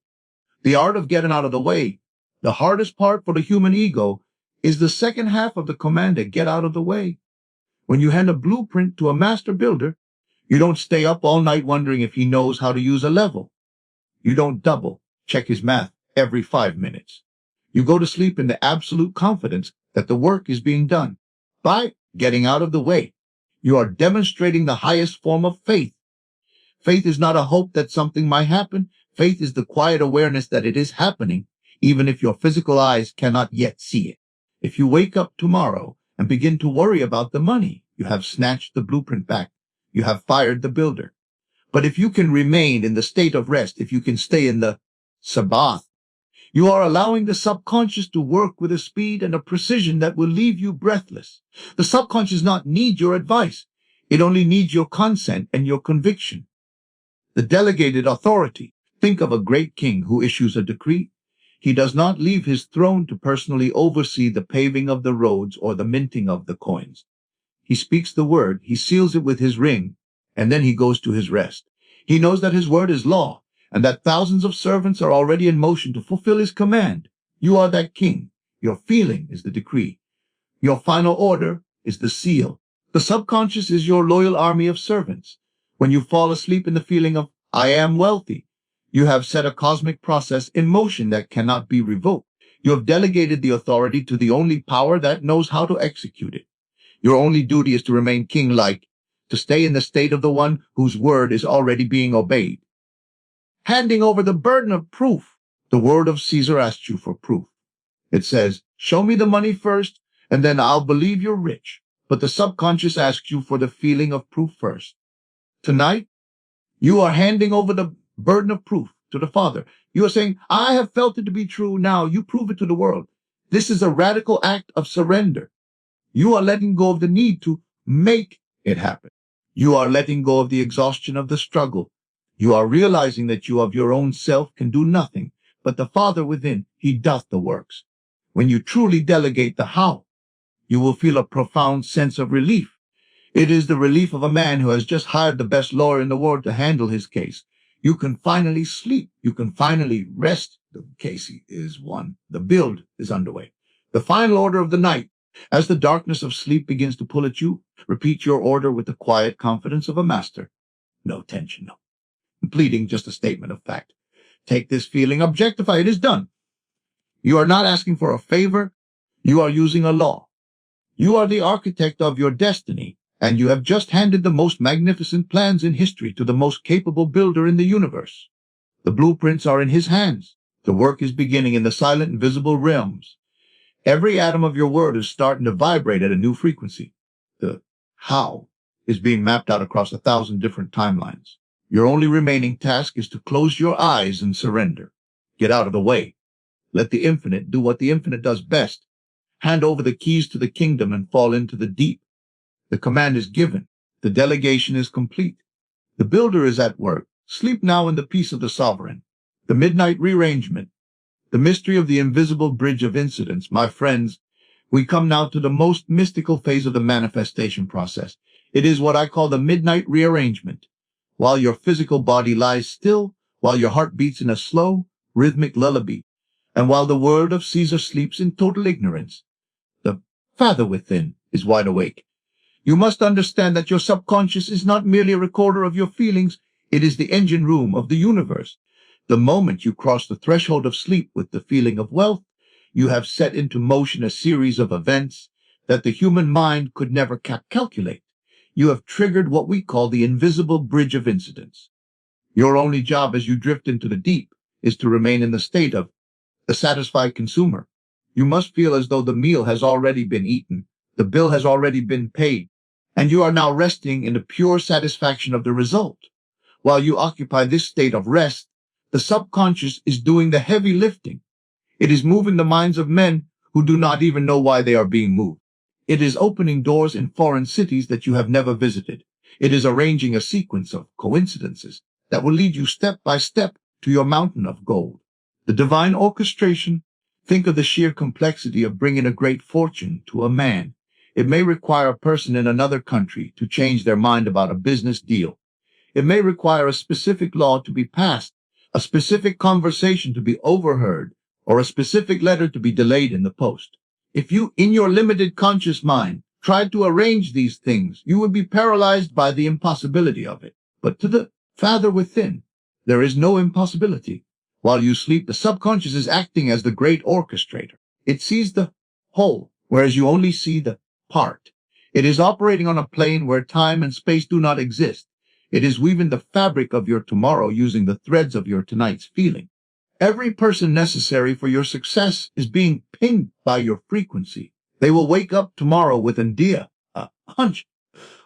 The art of getting out of the way. The hardest part for the human ego is the second half of the command to get out of the way. When you hand a blueprint to a master builder, you don't stay up all night wondering if he knows how to use a level. You don't double check his math every 5 minutes. You go to sleep in the absolute confidence that the work is being done. By getting out of the way, you are demonstrating the highest form of faith. Faith is not a hope that something might happen. Faith is the quiet awareness that it is happening, even if your physical eyes cannot yet see it. If you wake up tomorrow and begin to worry about the money, you have snatched the blueprint back. You have fired the builder. But if you can remain in the state of rest, if you can stay in the Sabbath, you are allowing the subconscious to work with a speed and a precision that will leave you breathless. The subconscious does not need your advice. It only needs your consent and your conviction. The delegated authority. Think of a great king who issues a decree. He does not leave his throne to personally oversee the paving of the roads or the minting of the coins. He speaks the word, he seals it with his ring, and then he goes to his rest. He knows that his word is law, and that thousands of servants are already in motion to fulfill his command. You are that king. Your feeling is the decree. Your final order is the seal. The subconscious is your loyal army of servants. When you fall asleep in the feeling of, I am wealthy, you have set a cosmic process in motion that cannot be revoked. You have delegated the authority to the only power that knows how to execute it. Your only duty is to remain king-like, to stay in the state of the one whose word is already being obeyed. Handing over the burden of proof. The word of Caesar asked you for proof. It says, show me the money first, and then I'll believe you're rich. But the subconscious asks you for the feeling of proof first. Tonight, you are handing over the burden of proof to the Father. You are saying, I have felt it to be true. Now you prove it to the world. This is a radical act of surrender. You are letting go of the need to make it happen. You are letting go of the exhaustion of the struggle. You are realizing that you of your own self can do nothing, but the Father within, he doth the works. When you truly delegate the how, you will feel a profound sense of relief. It is the relief of a man who has just hired the best lawyer in the world to handle his case. You can finally sleep. You can finally rest. The case is won. The build is underway. The final order of the night. As the darkness of sleep begins to pull at you, repeat your order with the quiet confidence of a master. No tension, no. Pleading, just a statement of fact. Take this feeling, objectify, it is done. You are not asking for a favor. You are using a law. You are the architect of your destiny, and you have just handed the most magnificent plans in history to the most capable builder in the universe. The blueprints are in his hands. The work is beginning in the silent, invisible realms. Every atom of your word is starting to vibrate at a new frequency. The how is being mapped out across 1,000 different timelines. Your only remaining task is to close your eyes and surrender. Get out of the way. Let the infinite do what the infinite does best. Hand over the keys to the kingdom and fall into the deep. The command is given. The delegation is complete. The builder is at work. Sleep now in the peace of the sovereign. The midnight rearrangement. The mystery of the invisible bridge of incidents. My friends, we come now to the most mystical phase of the manifestation process. It is what I call the midnight rearrangement. While your physical body lies still, while your heart beats in a slow, rhythmic lullaby, and while the world of Caesar sleeps in total ignorance, the Father within is wide awake. You must understand that your subconscious is not merely a recorder of your feelings, it is the engine room of the universe. The moment you cross the threshold of sleep with the feeling of wealth, you have set into motion a series of events that the human mind could never calculate. You have triggered what we call the invisible bridge of incidents. Your only job as you drift into the deep is to remain in the state of the satisfied consumer. You must feel as though the meal has already been eaten, the bill has already been paid, and you are now resting in the pure satisfaction of the result. While you occupy this state of rest, the subconscious is doing the heavy lifting. It is moving the minds of men who do not even know why they are being moved. It is opening doors in foreign cities that you have never visited. It is arranging a sequence of coincidences that will lead you step by step to your mountain of gold. The divine orchestration. Think of the sheer complexity of bringing a great fortune to a man. It may require a person in another country to change their mind about a business deal. It may require a specific law to be passed, a specific conversation to be overheard, or a specific letter to be delayed in the post. If you, in your limited conscious mind, tried to arrange these things, you would be paralyzed by the impossibility of it. But to the Father within, there is no impossibility. While you sleep, the subconscious is acting as the great orchestrator. It sees the whole, whereas you only see the part. It is operating on a plane where time and space do not exist. It is weaving the fabric of your tomorrow using the threads of your tonight's feeling. Every person necessary for your success is being pinged by your frequency. They will wake up tomorrow with an idea, a hunch,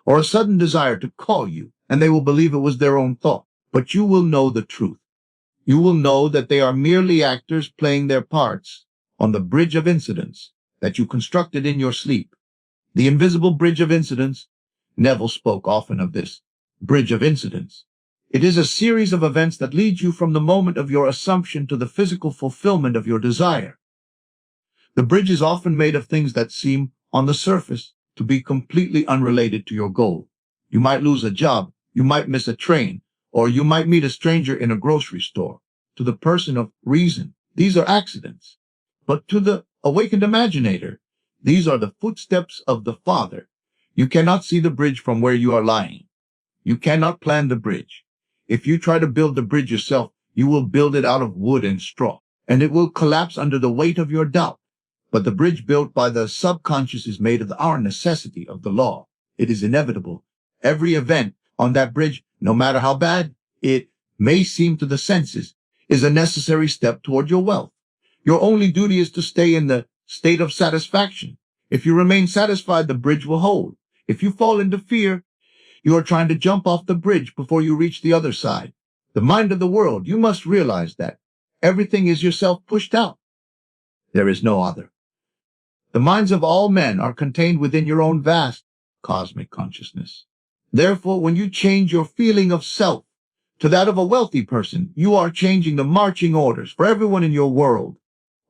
or a sudden desire to call you, and they will believe it was their own thought. But you will know the truth. You will know that they are merely actors playing their parts on the bridge of incidents that you constructed in your sleep. The invisible bridge of incidents. Neville spoke often of this bridge of incidents. It is a series of events that lead you from the moment of your assumption to the physical fulfillment of your desire. The bridge is often made of things that seem, on the surface, to be completely unrelated to your goal. You might lose a job, you might miss a train, or you might meet a stranger in a grocery store. To the person of reason, these are accidents. But to the awakened imaginator, these are the footsteps of the Father. You cannot see the bridge from where you are lying. You cannot plan the bridge. If you try to build the bridge yourself, you will build it out of wood and straw, and it will collapse under the weight of your doubt. But the bridge built by the subconscious is made of our necessity of the law. It is inevitable. Every event on that bridge, no matter how bad it may seem to the senses, is a necessary step toward your wealth. Your only duty is to stay in the state of satisfaction. If you remain satisfied, the bridge will hold. If you fall into fear, you are trying to jump off the bridge before you reach the other side. The mind of the world, you must realize that everything is yourself pushed out. There is no other. The minds of all men are contained within your own vast cosmic consciousness. Therefore, when you change your feeling of self to that of a wealthy person, you are changing the marching orders for everyone in your world.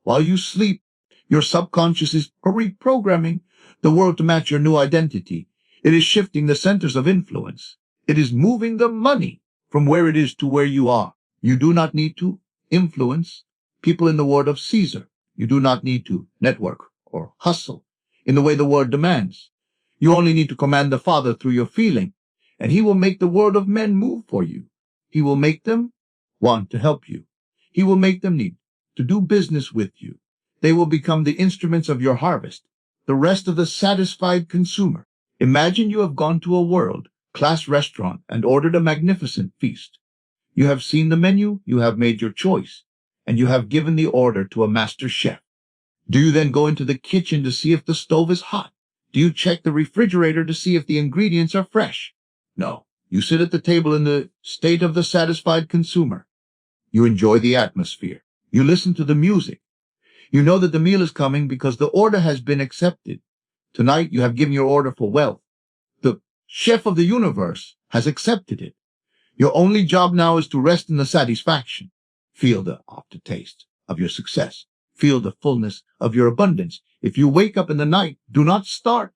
While you sleep, your subconscious is reprogramming the world to match your new identity. It is shifting the centers of influence. It is moving the money from where it is to where you are. You do not need to influence people in the word of Caesar. You do not need to network or hustle in the way the word demands. You only need to command the Father through your feeling, and he will make the world of men move for you. He will make them want to help you. He will make them need to do business with you. They will become the instruments of your harvest, the rest of the satisfied consumer. Imagine you have gone to a world-class restaurant and ordered a magnificent feast. You have seen the menu, you have made your choice, and you have given the order to a master chef. Do you then go into the kitchen to see if the stove is hot? Do you check the refrigerator to see if the ingredients are fresh? No. You sit at the table in the state of the satisfied consumer. You enjoy the atmosphere. You listen to the music. You know that the meal is coming because the order has been accepted. Tonight you have given your order for wealth. The chef of the universe has accepted it. Your only job now is to rest in the satisfaction. Feel the aftertaste of your success. Feel the fullness of your abundance. If you wake up in the night, do not start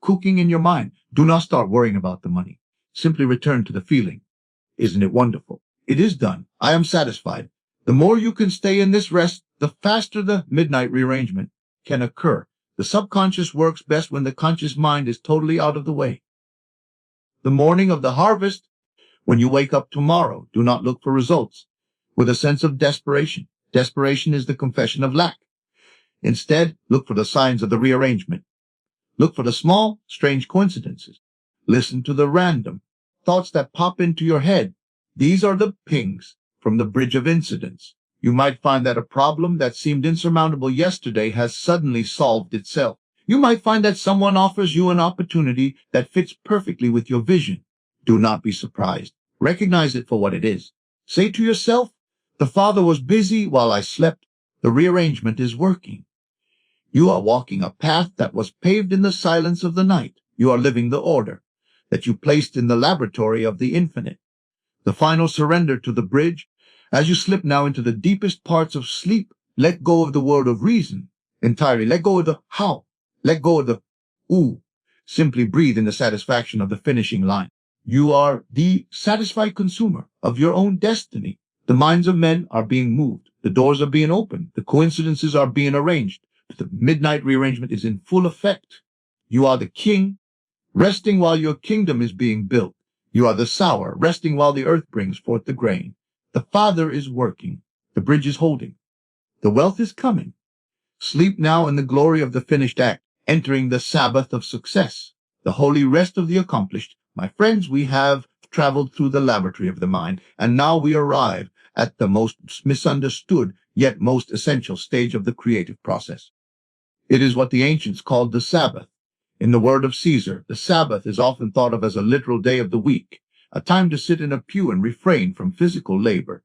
cooking in your mind. Do not start worrying about the money. Simply return to the feeling. Isn't it wonderful? It is done. I am satisfied. The more you can stay in this rest, the faster the midnight rearrangement can occur. The subconscious works best when the conscious mind is totally out of the way. The morning of the harvest, when you wake up tomorrow, do not look for results with a sense of desperation. Desperation is the confession of lack. Instead, look for the signs of the rearrangement. Look for the small, strange coincidences. Listen to the random thoughts that pop into your head. These are the pings from the bridge of incidents. You might find that a problem that seemed insurmountable yesterday has suddenly solved itself. You might find that someone offers you an opportunity that fits perfectly with your vision. Do not be surprised. Recognize it for what it is. Say to yourself, the Father was busy while I slept. The rearrangement is working. You are walking a path that was paved in the silence of the night. You are living the order that you placed in the laboratory of the infinite. The final surrender to the bridge. As you slip now into the deepest parts of sleep, let go of the world of reason entirely. Let go of the how. Let go of the ooh. Simply breathe in the satisfaction of the finishing line. You are the satisfied consumer of your own destiny. The minds of men are being moved. The doors are being opened. The coincidences are being arranged. The midnight rearrangement is in full effect. You are the king, resting while your kingdom is being built. You are the sower, resting while the earth brings forth the grain. The Father is working. The bridge is holding. The wealth is coming. Sleep now in the glory of the finished act, entering the Sabbath of success, the holy rest of the accomplished. My friends, we have traveled through the laboratory of the mind, and now we arrive at the most misunderstood yet most essential stage of the creative process. It is what the ancients called the Sabbath. In the word of Caesar, the Sabbath is often thought of as a literal day of the week, a time to sit in a pew and refrain from physical labor.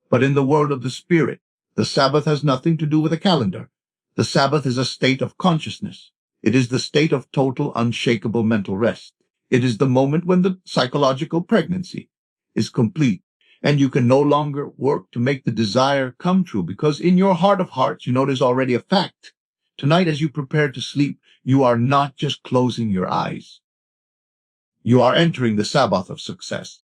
But in the world of the Spirit, the Sabbath has nothing to do with a calendar. The Sabbath is a state of consciousness. It is the state of total, unshakable mental rest. It is the moment when the psychological pregnancy is complete, and you can no longer work to make the desire come true, because in your heart of hearts, you know it is already a fact. Tonight, as you prepare to sleep, you are not just closing your eyes. You are entering the Sabbath of success.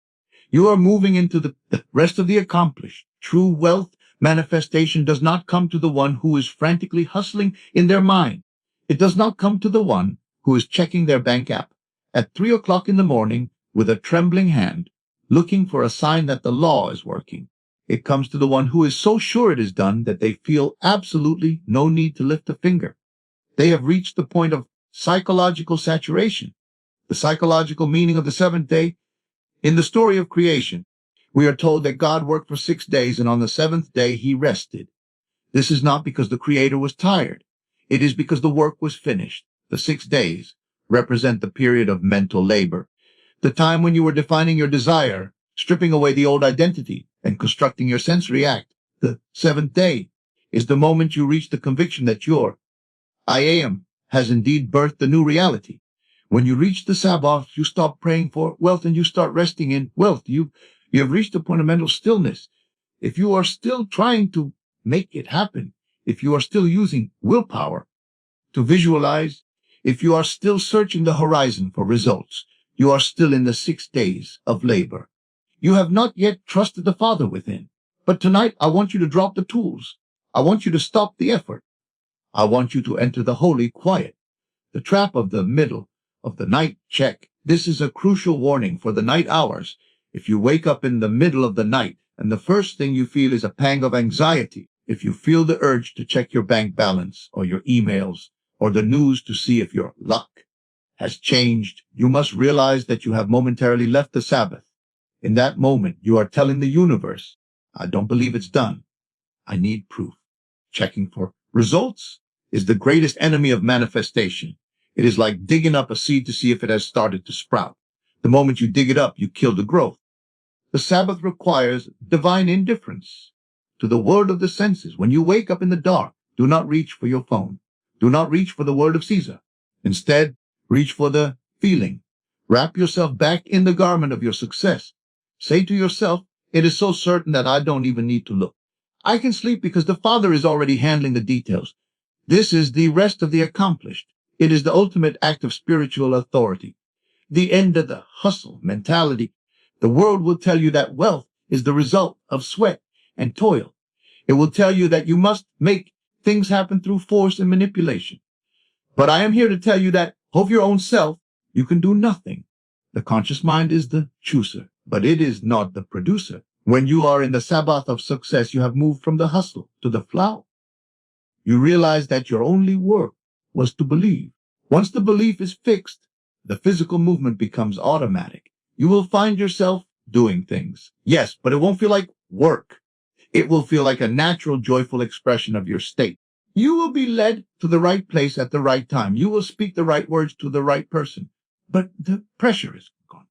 You are moving into the rest of the accomplished. True wealth manifestation does not come to the one who is frantically hustling in their mind. It does not come to the one who is checking their bank app at 3 o'clock in the morning with a trembling hand, looking for a sign that the law is working. It comes to the one who is so sure it is done that they feel absolutely no need to lift a finger. They have reached the point of psychological saturation. The psychological meaning of the seventh day. In the story of creation, we are told that God worked for 6 days, and on the seventh day he rested. This is not because the Creator was tired. It is because the work was finished. The 6 days represent the period of mental labor, the time when you were defining your desire, stripping away the old identity, and constructing your sensory act. The seventh day is the moment you reach the conviction that your I am has indeed birthed the new reality. When you reach the Sabbath, you stop praying for wealth and you start resting in wealth. You have reached a point of mental stillness. If you are still trying to make it happen, if you are still using willpower to visualize, if you are still searching the horizon for results, you are still in the 6 days of labor. You have not yet trusted the Father within. But tonight, I want you to drop the tools. I want you to stop the effort. I want you to enter the holy quiet, the trap of the middle of the night check. This is a crucial warning for the night hours. If you wake up in the middle of the night and the first thing you feel is a pang of anxiety, if you feel the urge to check your bank balance or your emails or the news to see if your luck has changed. You must realize that you have momentarily left the Sabbath. In that moment, you are telling the universe, I don't believe it's done. I need proof. Checking for results is the greatest enemy of manifestation. It is like digging up a seed to see if it has started to sprout. The moment you dig it up, you kill the growth. The Sabbath requires divine indifference to the word of the senses. When you wake up in the dark, do not reach for your phone. Do not reach for the word of Caesar. Instead, reach for the feeling. Wrap yourself back in the garment of your success. Say to yourself, it is so certain that I don't even need to look. I can sleep because the Father is already handling the details. This is the rest of the accomplished. It is the ultimate act of spiritual authority. The end of the hustle mentality. The world will tell you that wealth is the result of sweat and toil. It will tell you that you must make things happen through force and manipulation. But I am here to tell you that of your own self, you can do nothing. The conscious mind is the chooser, but it is not the producer. When you are in the Sabbath of success, you have moved from the hustle to the flow. You realize that your only work was to believe. Once the belief is fixed, the physical movement becomes automatic. You will find yourself doing things. Yes, but it won't feel like work. It will feel like a natural, joyful expression of your state. You will be led to the right place at the right time. You will speak the right words to the right person. But the pressure is gone.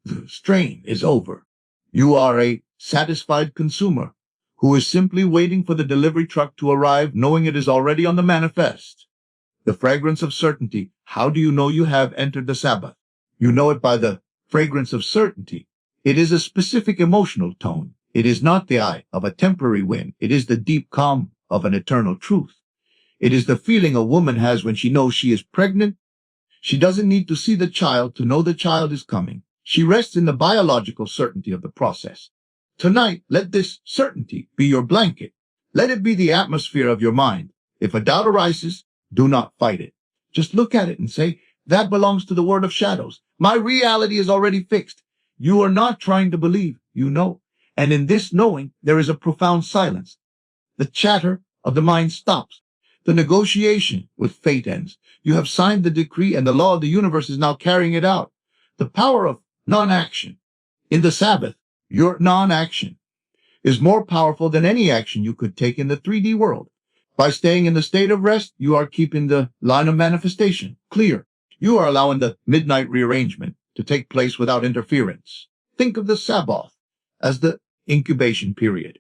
The strain is over. You are a satisfied consumer who is simply waiting for the delivery truck to arrive, knowing it is already on the manifest. The fragrance of certainty. How do you know you have entered the Sabbath? You know it by the fragrance of certainty. It is a specific emotional tone. It is not the eye of a temporary wind. It is the deep calm of an eternal truth. It is the feeling a woman has when she knows she is pregnant. She doesn't need to see the child to know the child is coming. She rests in the biological certainty of the process. Tonight, let this certainty be your blanket. Let it be the atmosphere of your mind. If a doubt arises, do not fight it. Just look at it and say, that belongs to the world of shadows. My reality is already fixed. You are not trying to believe, you know. And in this knowing, there is a profound silence. The chatter of the mind stops. The negotiation with fate ends. You have signed the decree and the law of the universe is now carrying it out. The power of non-action. In the Sabbath, your non-action is more powerful than any action you could take in the 3D world. By staying in the state of rest, you are keeping the line of manifestation clear. You are allowing the midnight rearrangement to take place without interference. Think of the Sabbath as the incubation period.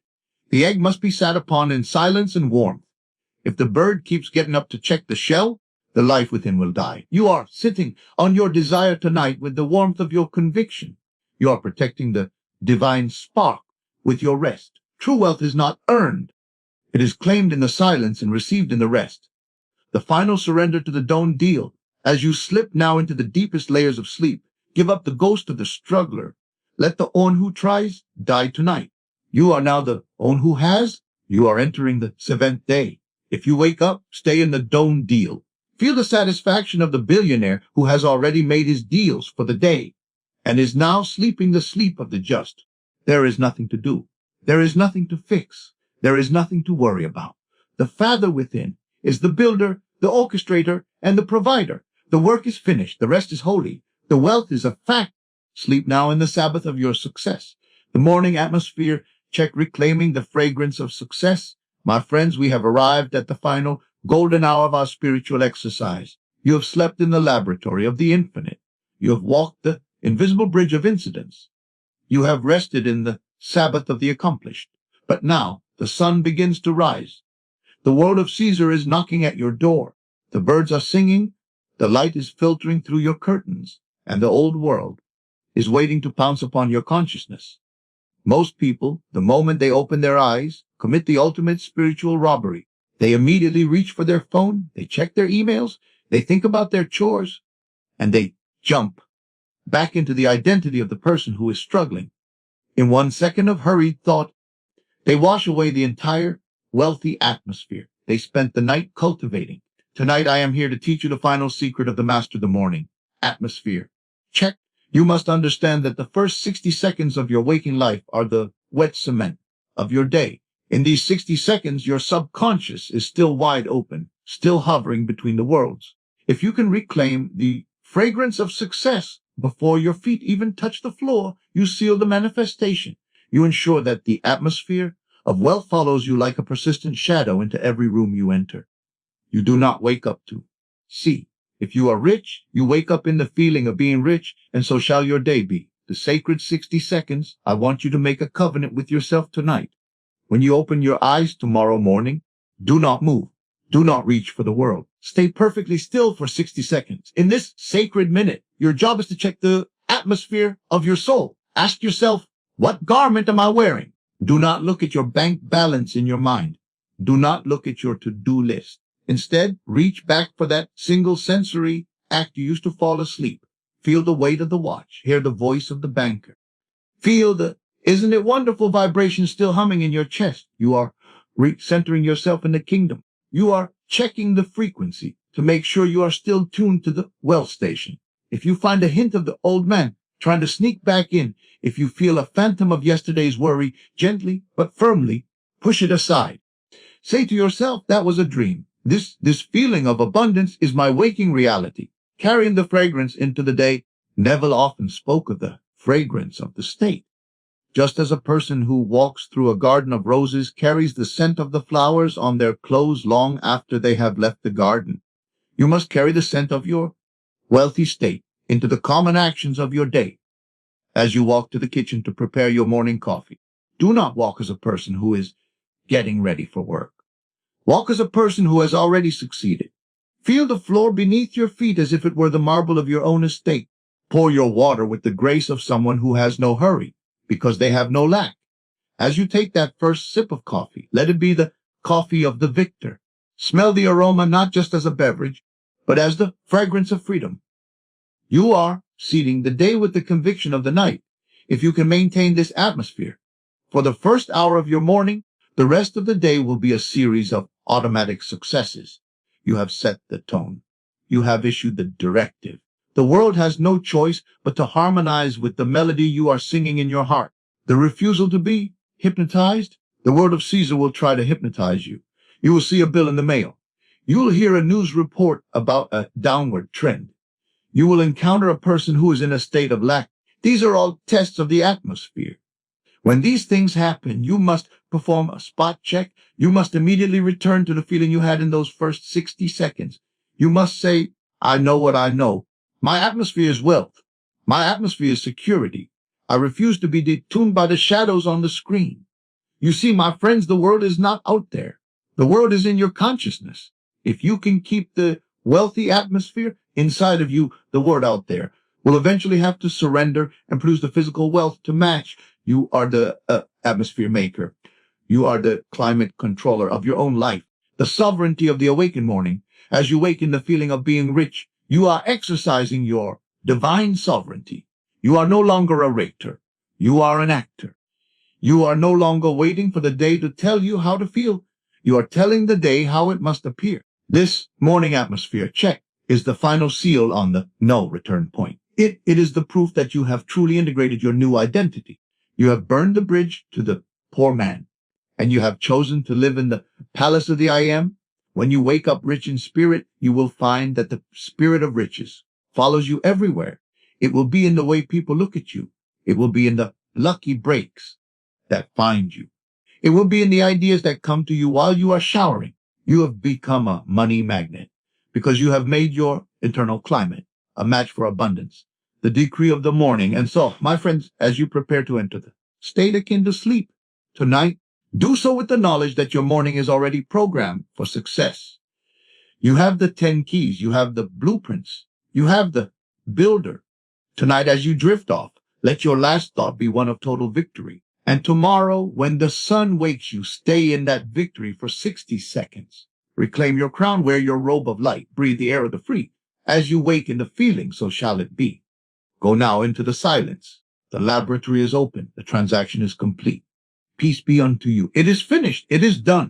The egg must be sat upon in silence and warmth. If the bird keeps getting up to check the shell, the life within will die. You are sitting on your desire tonight with the warmth of your conviction. You are protecting the divine spark with your rest. True wealth is not earned. It is claimed in the silence and received in the rest. The final surrender to the done deal. As you slip now into the deepest layers of sleep, give up the ghost of the struggler. Let the one who tries die tonight. You are now the one who has. You are entering the seventh day. If you wake up, stay in the done deal. Feel the satisfaction of the billionaire who has already made his deals for the day and is now sleeping the sleep of the just. There is nothing to do. There is nothing to fix. There is nothing to worry about. The Father within is the builder, the orchestrator, and the provider. The work is finished. The rest is holy. The wealth is a fact. Sleep now in the Sabbath of your success. The morning atmosphere check, reclaiming the fragrance of success. My friends, we have arrived at the final golden hour of our spiritual exercise. You have slept in the laboratory of the infinite. You have walked the invisible bridge of incidents. You have rested in the Sabbath of the accomplished. But now the sun begins to rise. The world of Caesar is knocking at your door. The birds are singing. The light is filtering through your curtains. And the old world is waiting to pounce upon your consciousness. Most people, the moment they open their eyes, commit the ultimate spiritual robbery. They immediately reach for their phone, they check their emails, they think about their chores, and they jump back into the identity of the person who is struggling. In 1 second of hurried thought, they wash away the entire wealthy atmosphere they spent the night cultivating. Tonight I am here to teach you the final secret of the master of the morning. Atmosphere. Check. You must understand that the first 60 seconds of your waking life are the wet cement of your day. In these 60 seconds, your subconscious is still wide open, still hovering between the worlds. If you can reclaim the fragrance of success. Before your feet even touch the floor, you seal the manifestation. You ensure that the atmosphere of wealth follows you like a persistent shadow into every room you enter. You do not wake up to. See, if you are rich, you wake up in the feeling of being rich, and so shall your day be. The sacred 60 seconds, I want you to make a covenant with yourself tonight. When you open your eyes tomorrow morning, do not move. Do not reach for the world. Stay perfectly still for 60 seconds. In this sacred minute, your job is to check the atmosphere of your soul. Ask yourself, what garment am I wearing? Do not look at your bank balance in your mind. Do not look at your to-do list. Instead, reach back for that single sensory act you used to fall asleep. Feel the weight of the watch. Hear the voice of the banker. Feel the, isn't it wonderful, vibration still humming in your chest. You are centering yourself in the kingdom. You are checking the frequency to make sure you are still tuned to the wealth station. If you find a hint of the old man trying to sneak back in, if you feel a phantom of yesterday's worry, gently but firmly push it aside. Say to yourself, that was a dream. This feeling of abundance is my waking reality. Carrying the fragrance into the day, Neville often spoke of the fragrance of the state. Just as a person who walks through a garden of roses carries the scent of the flowers on their clothes long after they have left the garden, you must carry the scent of your wealthy state into the common actions of your day. As you walk to the kitchen to prepare your morning coffee, do not walk as a person who is getting ready for work. Walk as a person who has already succeeded. Feel the floor beneath your feet as if it were the marble of your own estate. Pour your water with the grace of someone who has no hurry, because they have no lack. As you take that first sip of coffee, let it be the coffee of the victor. Smell the aroma not just as a beverage, but as the fragrance of freedom. You are seeding the day with the conviction of the night. If you can maintain this atmosphere for the first hour of your morning, the rest of the day will be a series of automatic successes. You have set the tone. You have issued the directive. The world has no choice but to harmonize with the melody you are singing in your heart. The refusal to be hypnotized, the word of Caesar will try to hypnotize you. You will see a bill in the mail. You will hear a news report about a downward trend. You will encounter a person who is in a state of lack. These are all tests of the atmosphere. When these things happen, you must perform a spot check. You must immediately return to the feeling you had in those first 60 seconds. You must say, I know what I know. My atmosphere is wealth. My atmosphere is security. I refuse to be detuned by the shadows on the screen. You see, my friends, the world is not out there. The world is in your consciousness. If you can keep the wealthy atmosphere inside of you, the world out there will eventually have to surrender and produce the physical wealth to match. You are the atmosphere maker. You are the climate controller of your own life. The sovereignty of the awakened morning. As you wake in the feeling of being rich, you are exercising your divine sovereignty. You are no longer a rector. You are an actor. You are no longer waiting for the day to tell you how to feel. You are telling the day how it must appear. This morning atmosphere check is the final seal on the no return point. It is the proof that you have truly integrated your new identity. You have burned the bridge to the poor man, and you have chosen to live in the palace of the I am. When you wake up rich in spirit, you will find that the spirit of riches follows you everywhere. It will be in the way people look at you. It will be in the lucky breaks that find you. It will be in the ideas that come to you while you are showering. You have become a money magnet because you have made your internal climate a match for abundance, the decree of the morning. And so, my friends, as you prepare to enter the state akin to sleep tonight, do so with the knowledge that your morning is already programmed for success. You have the 10 keys. You have the blueprints. You have the builder. Tonight, as you drift off, let your last thought be one of total victory. And tomorrow, when the sun wakes you, stay in that victory for 60 seconds. Reclaim your crown, wear your robe of light, breathe the air of the free. As you wake in the feeling, so shall it be. Go now into the silence. The laboratory is open. The transaction is complete. Peace be unto you. It is finished. It is done.